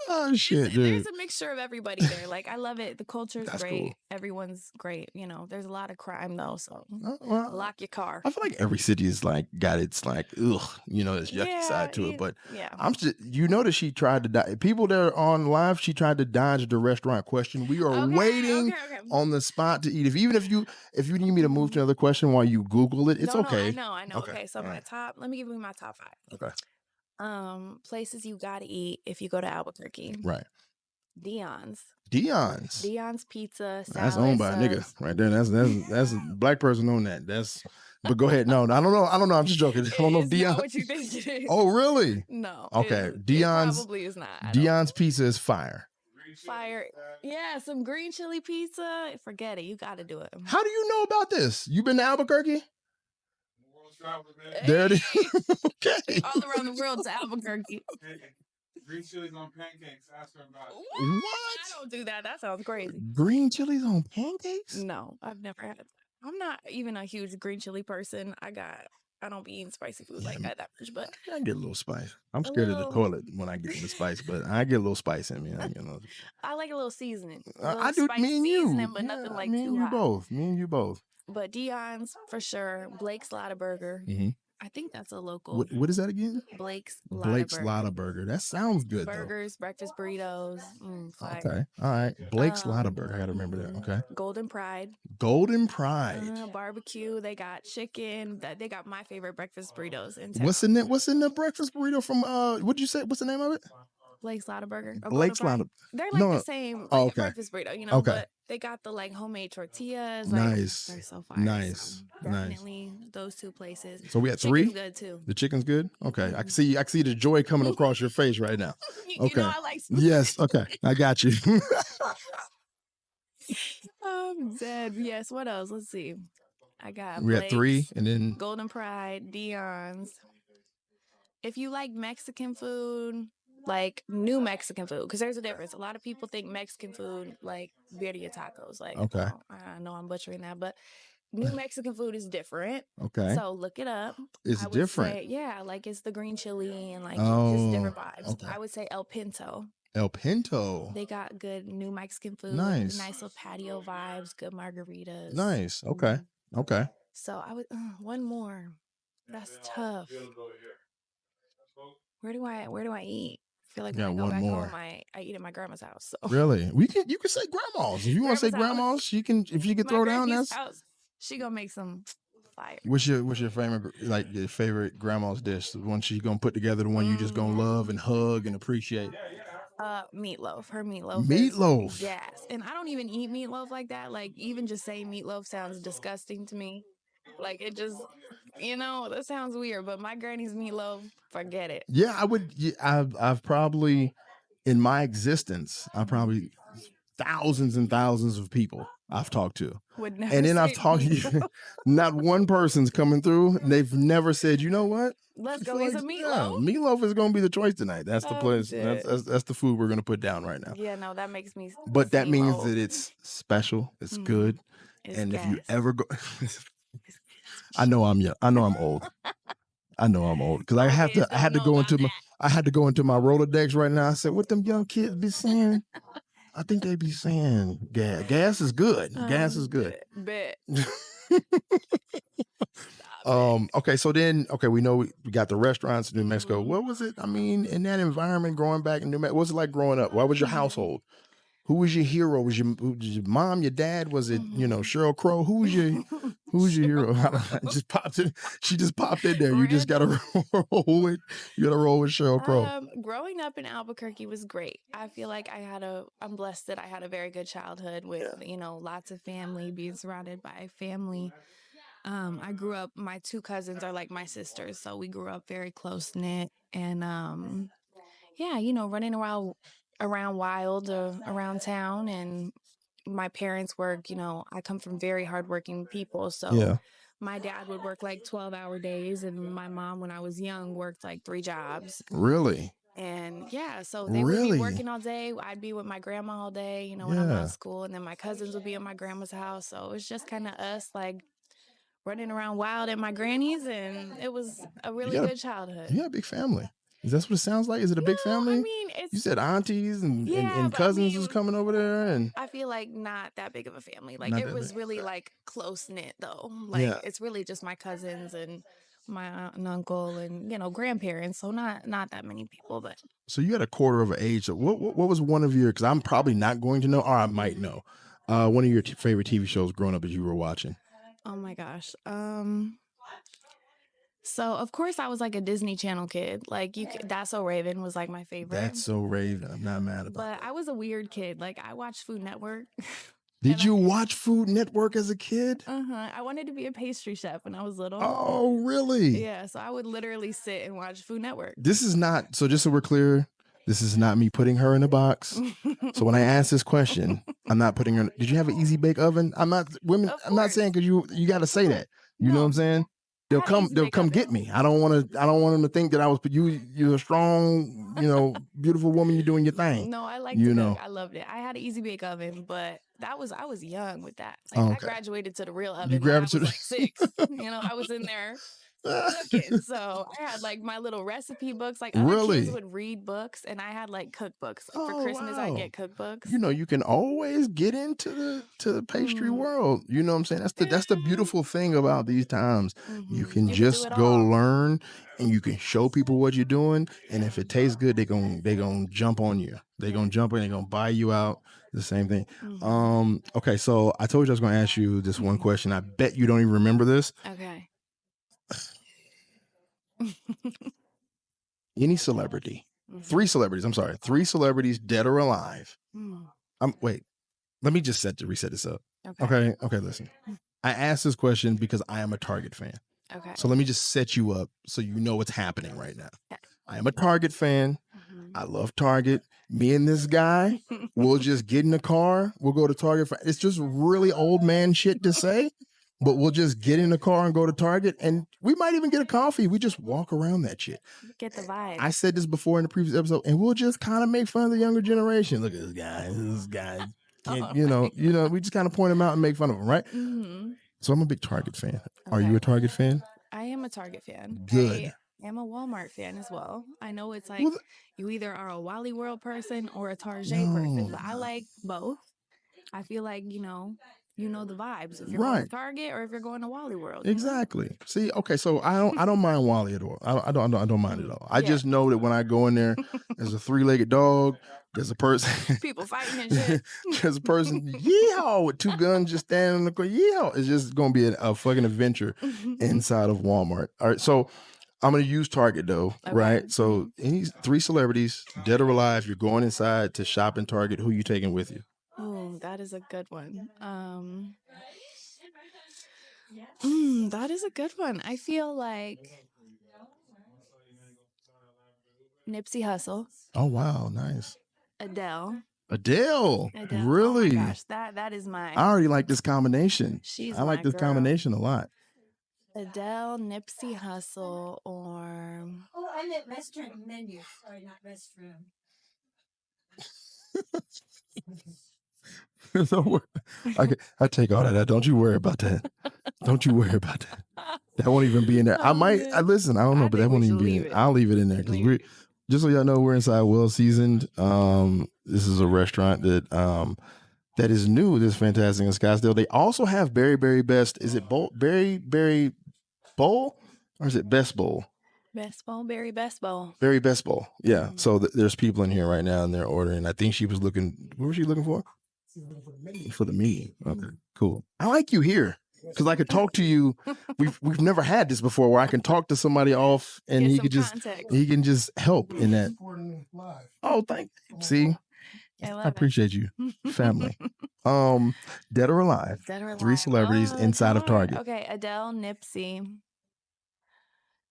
Oh shit, dude. There's a mixture of everybody there. Like, I love it. The culture's great. Cool. Everyone's great. There's a lot of crime though, so lock your car. I feel like every city is like got its like its yucky side to it. But I'm just, that she tried to people that are on live. She tried to dodge the restaurant question. We are waiting on the spot to eat. If you need me to move to another question while you Google it, it's okay. I know. Okay, so let me give you my top 5. Okay. Places you gotta eat if you go to Albuquerque. Right. Dion's Pizza. That's owned by a nigga right there. That's a black person on that. But go ahead. No, I don't know. I'm just joking. I don't know if Dion's. What you think it is? Oh, really? No. Okay. Dion's probably is not. Dion's Pizza is fire. Fire. Yeah, some green chili pizza. Forget it. You got to do it. How do you know about this? You been to Albuquerque? There it is. Okay. All around the world to Albuquerque. Green chilies on pancakes. Ask her about it. What? I don't do that. That sounds crazy. Green chilies on pancakes? No, I've never had that. I'm not even a huge green chili person. I don't be eating spicy food like that much, but I get a little spice. I'm scared of the toilet when I get the spice, but I get a little spice in me. I like a little seasoning. I do. Me and you, but nothing like me too and you hot. both. Me and you both. But Dion's for sure. Blake's Lotta Burger. Mm-hmm. I think that's a local. What is that again? Blake's Lotta Burger. That sounds good. Burgers, breakfast burritos. Fire. Okay. All right. Blake's Lotta Burger. I got to remember that. Okay. Golden Pride. Barbecue. They got chicken. They got my favorite breakfast burritos in town. What's in the breakfast burrito from what'd you say? What's the name of it? Blake's Lotta Burger. Blake's Lotta. They're like the same breakfast burrito, but they got the homemade tortillas. Nice. They're so fire. Nice. So definitely those two places. So we had 3. Chicken's good too. The chicken's good? Okay. I can see the joy coming across your face right now. Okay. I like yes, okay. I got you. I'm dead. Yes, what else? Let's see. I got we had 3 and then Golden Pride, Dion's. If you like Mexican food, like new Mexican food, because there's a difference. A lot of people think Mexican food like birria tacos. Okay. I know I'm butchering that, but new Mexican food is different. Okay. So look it up. It's different. It's the green chili and just different vibes. Okay. I would say El Pinto. El Pinto. They got good new Mexican food. Nice. Nice little patio vibes. Good margaritas. Nice. Okay. Okay. So I would one more. That's tough. Where do I eat? feel like Got when I go one back more. home, I eat at my grandma's house. So Really? You can say grandmas. If you want to say Grandma's house. grandmas, she can. If you can my throw down, granny's that's. house. She gonna make some fire. What's your favorite, like your favorite grandma's dish? The one she gonna put together, the one you just gonna love and hug and appreciate. Meatloaf. Her meatloaf. Meatloaf. Is gas. And I don't even eat meatloaf like that. Like even just saying meatloaf sounds disgusting to me. Like it just, that sounds weird. But my granny's meatloaf, forget it. Yeah, I would. Yeah, I've probably, in my existence, I probably thousands and thousands of people I've talked to. Would never And then say I've talked to meatloaf. not one person's coming through. And they've never said, you know what? Let's I go feel eat like, some yeah, meatloaf. meatloaf is going to be the choice tonight. That's the I'm place. dead. That's the food we're going to put down right now. Yeah, no, that makes me. But that seem means old. that it's special. It's Mhm. good. It's And if you gas. ever go, I know I'm young. I know I'm old. I know I'm old because I had to go into my Rolodex right now. I said, what them young kids be saying? I think they be saying gas. Gas is good. Gas is good. Bet. Okay, so then, we know we got the restaurants in New Mexico. Mhm. What was it? I mean, in that environment, growing back in New Mexico, what was it like growing up? What was your household? Who was your hero? Was your mom, your dad? Was it Sheryl Crow? Who's your hero? Just popped in. She just popped in there. You just gotta roll with. You gotta roll with Sheryl Crow. Growing up in Albuquerque was great. I feel like I'm blessed that I had a very good childhood with lots of family, being surrounded by family. I grew up. My two cousins are like my sisters, so we grew up very close knit, and running around wild around town. And my parents work. I come from very hardworking people, so my dad would work like 12-hour days, and my mom, when I was young, worked like 3 jobs. Really? And so they would be working all day. I'd be with my grandma all day, when I'm not at school, and then my cousins would be at my grandma's house. So it's just kind of us like running around wild at my granny's, and it was a really good childhood. You got a big family. Is that what it sounds like? Is it a big family? I mean, you said aunties and cousins was coming over there, and I feel like not that big of a family. Like it was really like close knit though. Like it's really just my cousins and my aunt and uncle and grandparents. So not that many people, but. So you had a quarter of an age. So what was one of your? Because I'm probably not going to know, or I might know. One of your favorite TV shows growing up that you were watching. Oh my gosh. So of course I was like a Disney Channel kid. Like That's So Raven was like my favorite. That's So Raven. I'm not mad about that. But I was a weird kid. Like I watched Food Network. Did you watch Food Network as a kid? I wanted to be a pastry chef when I was little. Oh, really? Yeah. So I would literally sit and watch Food Network. This is not, so just so we're clear, this is not me putting her in a box. So when I ask this question, I'm not putting her. Did you have an easy bake oven? I'm not saying because you got to say that. You know what I'm saying? They'll come get me. I don't want them to think that I was you're a strong, beautiful woman. You're doing your thing. No, I liked it. I loved it. I had an easy bake oven, but I was young with that. Like I graduated to the real oven when I was like 6. I was in there cooking. So I had like my little recipe books. Like other kids would read books, and I had like cookbooks. Like for Christmas, I'd get cookbooks. You can always get into the pastry world. You know what I'm saying? That's the beautiful thing about these times. You can just go learn, and you can show people what you're doing. And if it tastes good, they gonna jump on you. They're gonna jump in. They're gonna buy you out. The same thing. Okay, so I told you I was gonna ask you this one question. I bet you don't even remember this. Okay. Any celebrity, 3 celebrities, I'm sorry, 3 celebrities, dead or alive. Wait, let me just reset this up. Okay, listen. I asked this question because I am a Target fan. Okay. So let me just set you up so you know what's happening right now. Okay. I am a Target fan. I love Target. Me and this guy, we'll just get in the car. We'll go to Target. It's just really old man shit to say, but we'll just get in the car and go to Target, and we might even get a coffee. We just walk around that shit. Get the vibe. I said this before in the previous episode, and we'll just kind of make fun of the younger generation. Look at this guy. We just kind of point him out and make fun of him, right? So I'm a big Target fan. Okay. Are you a Target fan? I am a Target fan. Good. I am a Walmart fan as well. I know it's like you either are a Wally World person or a Target person, but I like both. I feel like, you know the vibes if you're going Right. to Target or if you're going to Wally World. Exactly. See, okay, so I don't mind Wally at all. I don't mind it at all. I Yeah. just know that when I go in there, there's a 3-legged dog. There's a person. People fighting and shit. There's a person, yeehaw, with 2 guns just standing in the corner. Yeehaw. It's just going to be a fucking adventure inside of Walmart. All right, so I'm going to use Target though, Okay. right? So any 3 celebrities, dead or alive, you're going inside to shop in Target. Who you taking with you? Oh, that is a good one. That is a good one. I feel like Nipsey Hussle. Oh, wow. Nice. Adele. Really? Oh my gosh, that is my. I already like this combination. She's I like my this girl. combination a lot. Adele, Nipsey Hussle, or I meant restaurant menu. Sorry, not restroom. I take all that. Don't you worry about that. Don't you worry about that. That won't even be in there. I listen. I don't know, but that won't even be in. I'll leave it in there because we. Just so y'all know, we're inside Well Seasoned. This is a restaurant that is new. This fantastic in Scottsdale. They also have Berry Best. Is it Berry Bowl or is it Best Bowl? Best Bowl, Berry Best Bowl. Berry Best Bowl. Yeah. So there's people in here right now and they're ordering. I think she was looking. What was she looking for? For the meeting. Okay. Cool. I like you here. Because I could talk to you. We've never had this before where I can talk to somebody off and he can just help in that. Oh, thank you. See? I appreciate you. Family. Dead or alive. 3 celebrities inside of Target. Okay, Adele, Nipsey.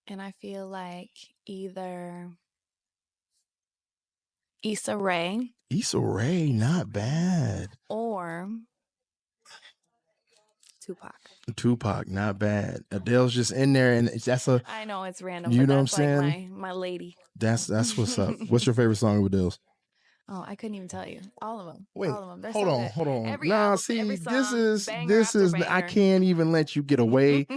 And I feel like either Issa Rae. Issa Rae, not bad. Or Tupac, not bad. Adele's just in there, and that's a. I know it's random. You but know that's what I'm like saying? My lady. That's what's up. What's your favorite song with Adele's? Oh, I couldn't even tell you. All of them. Wait, all of them. They're hold so on, good. hold on. Every Nah, album, see, every this song, is banger after I banger. can't even let you get away.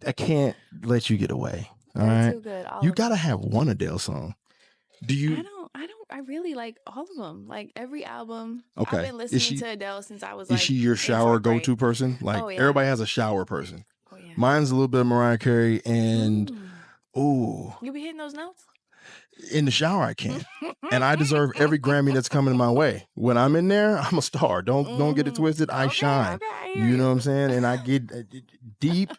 I can't let you get away. All They're right, too good. you gotta have one Adele song. Do you? I really like all of them. Like every album. Okay. I've been listening to Adele since I was like. Is she your shower go-to person? Like everybody has a shower person. Oh yeah. Mine's a little bit of Mariah Carey and ooh. You be hitting those notes? In the shower I can. And I deserve every Grammy that's coming my way. When I'm in there, I'm a star. Don't get it twisted. I shine. You know what I'm saying? And I get deep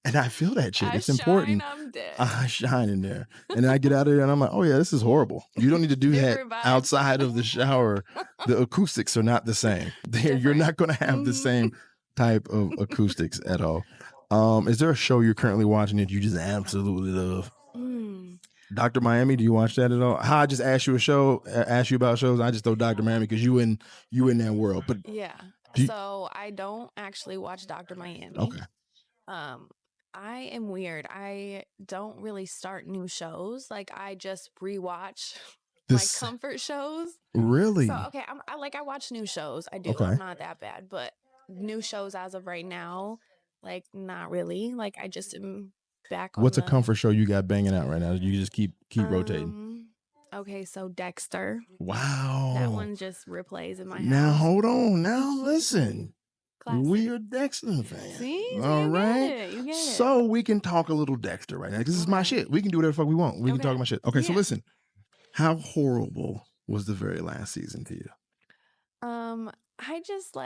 and I feel that shit. It's important. I'm dead. I shine in there. And then I get out of there and I'm like, oh yeah, this is horrible. You don't need to do that outside of the shower. The acoustics are not the same. You're not going to have the same type of acoustics at all. Is there a show you're currently watching that you just absolutely love? Dr. Miami, do you watch that at all? How I just asked you about shows. I just throw Dr. Miami because you in that world. But yeah. So I don't actually watch Dr. Miami. Okay. I am weird. I don't really start new shows. Like I just rewatch my comfort shows. Really? So okay, I watch new shows. I do. Okay. I'm not that bad, but new shows as of right now, like not really. Like I just am back on. What's a comfort show you got banging out right now? You just keep rotating. Okay, so Dexter. Wow. That one just replays in my house. Now hold on. Now listen. Classic. We are Dexter fans. See? All right. You get it. So we can talk a little Dexter right now because this is my shit. We can do whatever the fuck we want. We can talk about shit. Okay, so listen. How horrible was the very last season to you? I just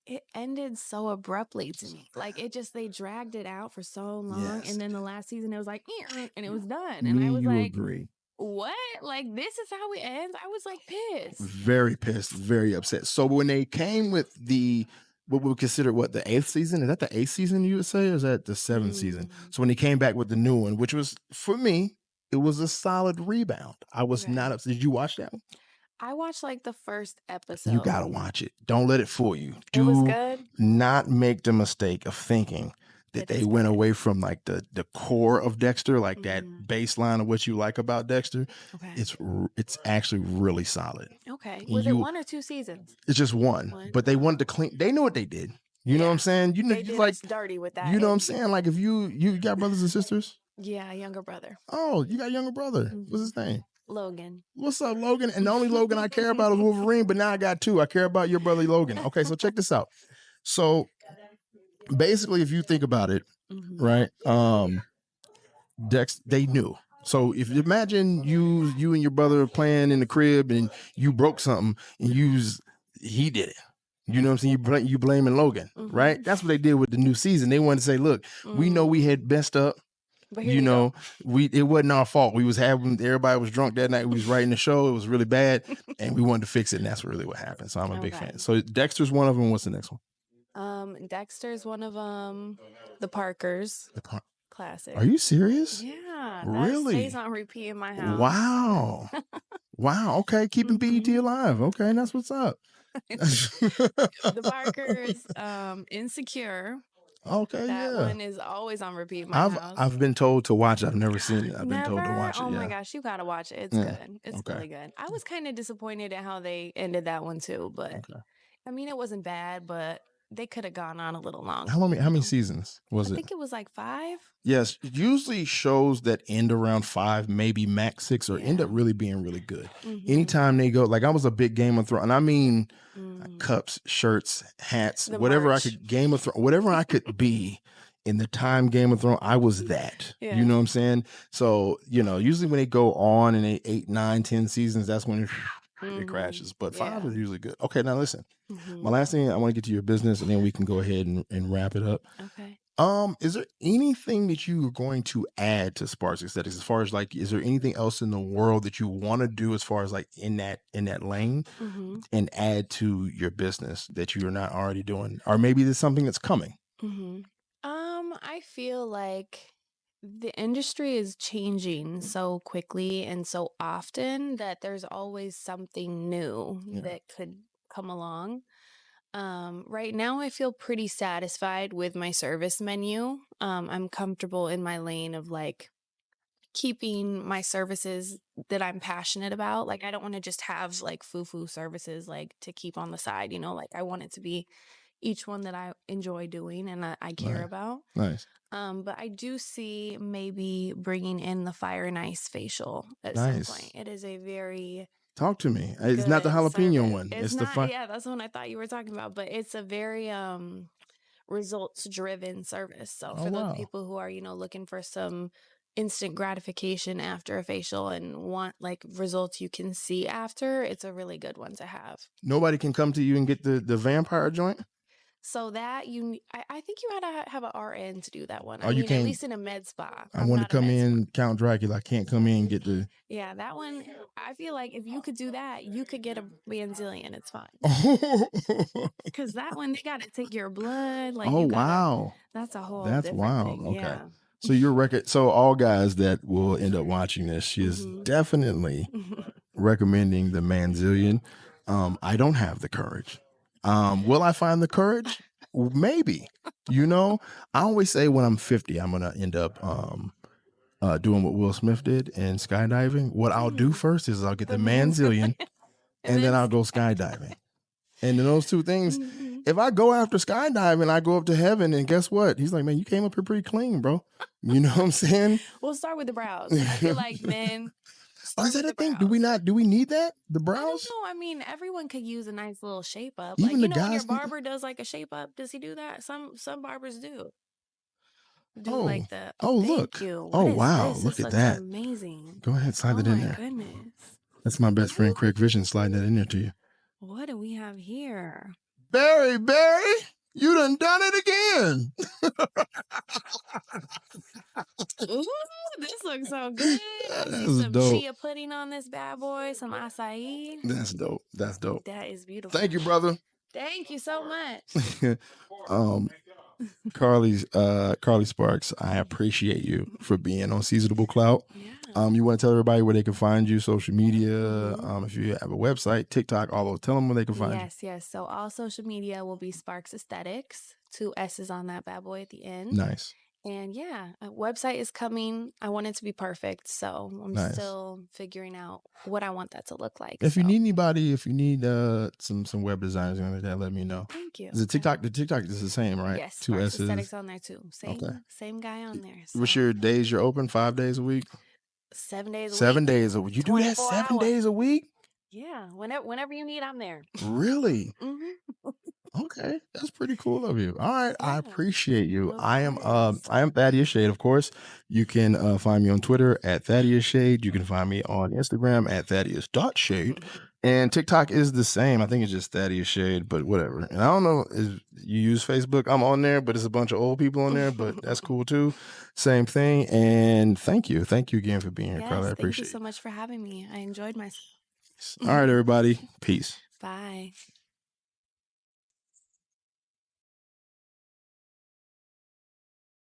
it ended so abruptly to me. Like they dragged it out for so long, and then the last season it was like, and it was done. And I was like, agree. What? Like this is how it ends? I was like pissed. Very pissed, very upset. So when they came with what we would consider the 8th season, is that the 8th season you would say, or is that the 7th season? So when they came back with the new one, which was for me, it was a solid rebound. I was not upset. Did you watch that one? I watched the first episode. You gotta watch it. Don't let it fool you. It was good. Not make the mistake of thinking that they went away from the core of Dexter, that baseline of what you like about Dexter. Okay. It's actually really solid. Okay. Was it 1 or 2 seasons? It's just one. But they wanted to clean. They knew what they did. You know what I'm saying? You know, they did us dirty with that. You know what I'm saying? Like if you got brothers and sisters. Yeah, younger brother. Oh, you got a younger brother. What's his name? Logan. What's up, Logan? And the only Logan I care about is Wolverine, but now I got 2. I care about your brother, Logan. Okay, so check this out. So basically, if you think about it, Mhm. right? Dex, they knew. So if you imagine you and your brother playing in the crib and you broke something and he did it. You know what I'm saying? You blaming Logan, right? Mhm. That's what they did with the new season. They wanted to say, look, we know we had messed up. But here You you know, go. it wasn't our fault. We was having everybody was drunk that night. We was writing the show. It was really bad, and we wanted to fix it. And that's really what happened. So I'm a big Okay. fan. So Dexter's one of them. What's the next one? Dexter's one of them. The Parkers. Classic. Are you serious? Yeah, that Really? stays on repeat in my house. Wow. Wow. Okay, keeping BET alive. Okay, that's what's up. The Parkers, Insecure. Okay, That yeah. one is always on repeat in my house. I've been told to watch it. I've never seen it. I've been told to Never? watch it. Oh Yeah. my gosh, you gotta watch it. It's Yeah. good. It's Okay. really good. I was kind of disappointed at how they ended that one too, but Okay. I mean, it wasn't bad, but they could have gone on a little longer. How many you know? seasons was I it? think it was like 5. Yes, usually shows that end around 5, maybe max 6, or end up really being really good. Mhm. Anytime they go, like I was a big Game of Thrones, and I mean Mm. cups, shirts, hats, The whatever merch. I could Game of Thrones, whatever I could be in the time Game of Thrones, I was that. Yeah. You know what I'm saying? So, usually when they go on in 8, 9, 10 seasons, that's when it crashes. But 5 Yeah. is usually good. Okay, now listen. Mhm. My last thing, I want to get to your business, and then we can go ahead and wrap it up. Okay. Is there anything that you are going to add to Sparks Aesthetics as far as like, is there anything else in the world that you want to do as far as like in that lane Mhm. and add to your business that you're not already doing? Or maybe there's something that's coming. Mhm. I feel like the industry is changing so quickly and so often that there's always something new Yeah. that could come along. Right now I feel pretty satisfied with my service menu. I'm comfortable in my lane of like keeping my services that I'm passionate about. Like I don't want to just have like foo-foo services like to keep on the side, like I want it to be each one that I enjoy doing and I care Nice. about. Nice. But I do see maybe bringing in the Fire and Ice facial at some point. It is a very Talk to me. It's not the good jalapeno service. one. It's the not, fun. yeah, that's the one I thought you were talking about, but it's a very results driven service. So Oh, for those wow. people who are, looking for some instant gratification after a facial and want like results you can see after, it's a really good one to have. Nobody can come to you and get the vampire joint? So that I think you had to have an RN to do that one. Oh, I you mean, at can't- least in a med spa. I I'm want to not a come med in Count Dracula. I can't come in and get the. Yeah, that one, I feel like if you could do that, you could get a Banzillion. It's fine. Because that one, they got to take your blood. Like, Oh, you gotta, wow. that's a whole That's different wild. thing. Okay. Yeah. So your record. So all guys that will end up watching this, she is Mhm. definitely recommending the Manzillion. I don't have the courage. Will I find the courage? Maybe. I always say when I'm 50, I'm gonna end up doing what Will Smith did in skydiving. What I'll do first is I'll get the Manzillion, and then I'll go skydiving. And then those two things, Mhm. if I go after skydiving, I go up to heaven, and guess what? He's like, man, you came up here pretty clean, bro. You know what I'm saying? We'll start with the brows. I feel like men. Oh, is start that with a the thing? brows. Do we need that? The I don't brows? know. I mean, everyone could use a nice little shape up. Even Like, the when your guys need- barber does like a shape up, does he do that? Some barbers do. Oh. Like the Oh, thank look. you. Oh, What is wow. this? Look This at looks that. amazing. Go ahead, slide Oh that in my there. goodness. That's my best friend, Craig Vision, sliding that in there to you. What do we have here? Barry, you done it again. Ooh, this looks so good. I see That's some dope. chia pudding on this bad boy, some acai. That's dope. That's dope. That is beautiful. Thank you, brother. Thank you so much. Carlee Sparks, I appreciate you for being on Seasonable Clout. Yeah. You want to tell everybody where they can find you, social media, Mhm. if you have a website, TikTok, all those. Tell them where they can find you. Yes. So all social media will be Sparks Aesthetics. 2 S's on that bad boy at the end. Nice. And yeah, a website is coming. I want it to be perfect. So I'm Nice. still figuring out what I want that to look like. If you need anybody, some web designers and like that, let me know. Thank you. Is it TikTok? The TikTok is the same, right? Yes, 2 Sparks S's. Aesthetics on there too. Okay. Same guy on there. What's so. your days you're open? 5 days a week? 7 days a week. 7 days a week. You do that 24 7 hours. days a week? Yeah, whenever you need, I'm there. Really? Mm-hmm. Okay, that's pretty cool of you. All right, I Yeah, appreciate you. of I course. am Thaddeous Shade, of course. You can find me on Twitter at Thaddeous Shade. You can find me on Instagram at Thaddeous.shade. And TikTok is the same. I think it's just Thaddeous Shade, but whatever. And I don't know if you use Facebook. I'm on there, but it's a bunch of old people on there, but that's cool too. Same thing. And thank you. Thank you again for being here, Yes, Carlee. I thank you appreciate so much for having me. I enjoyed myself. it. All right, everybody. Peace. Bye.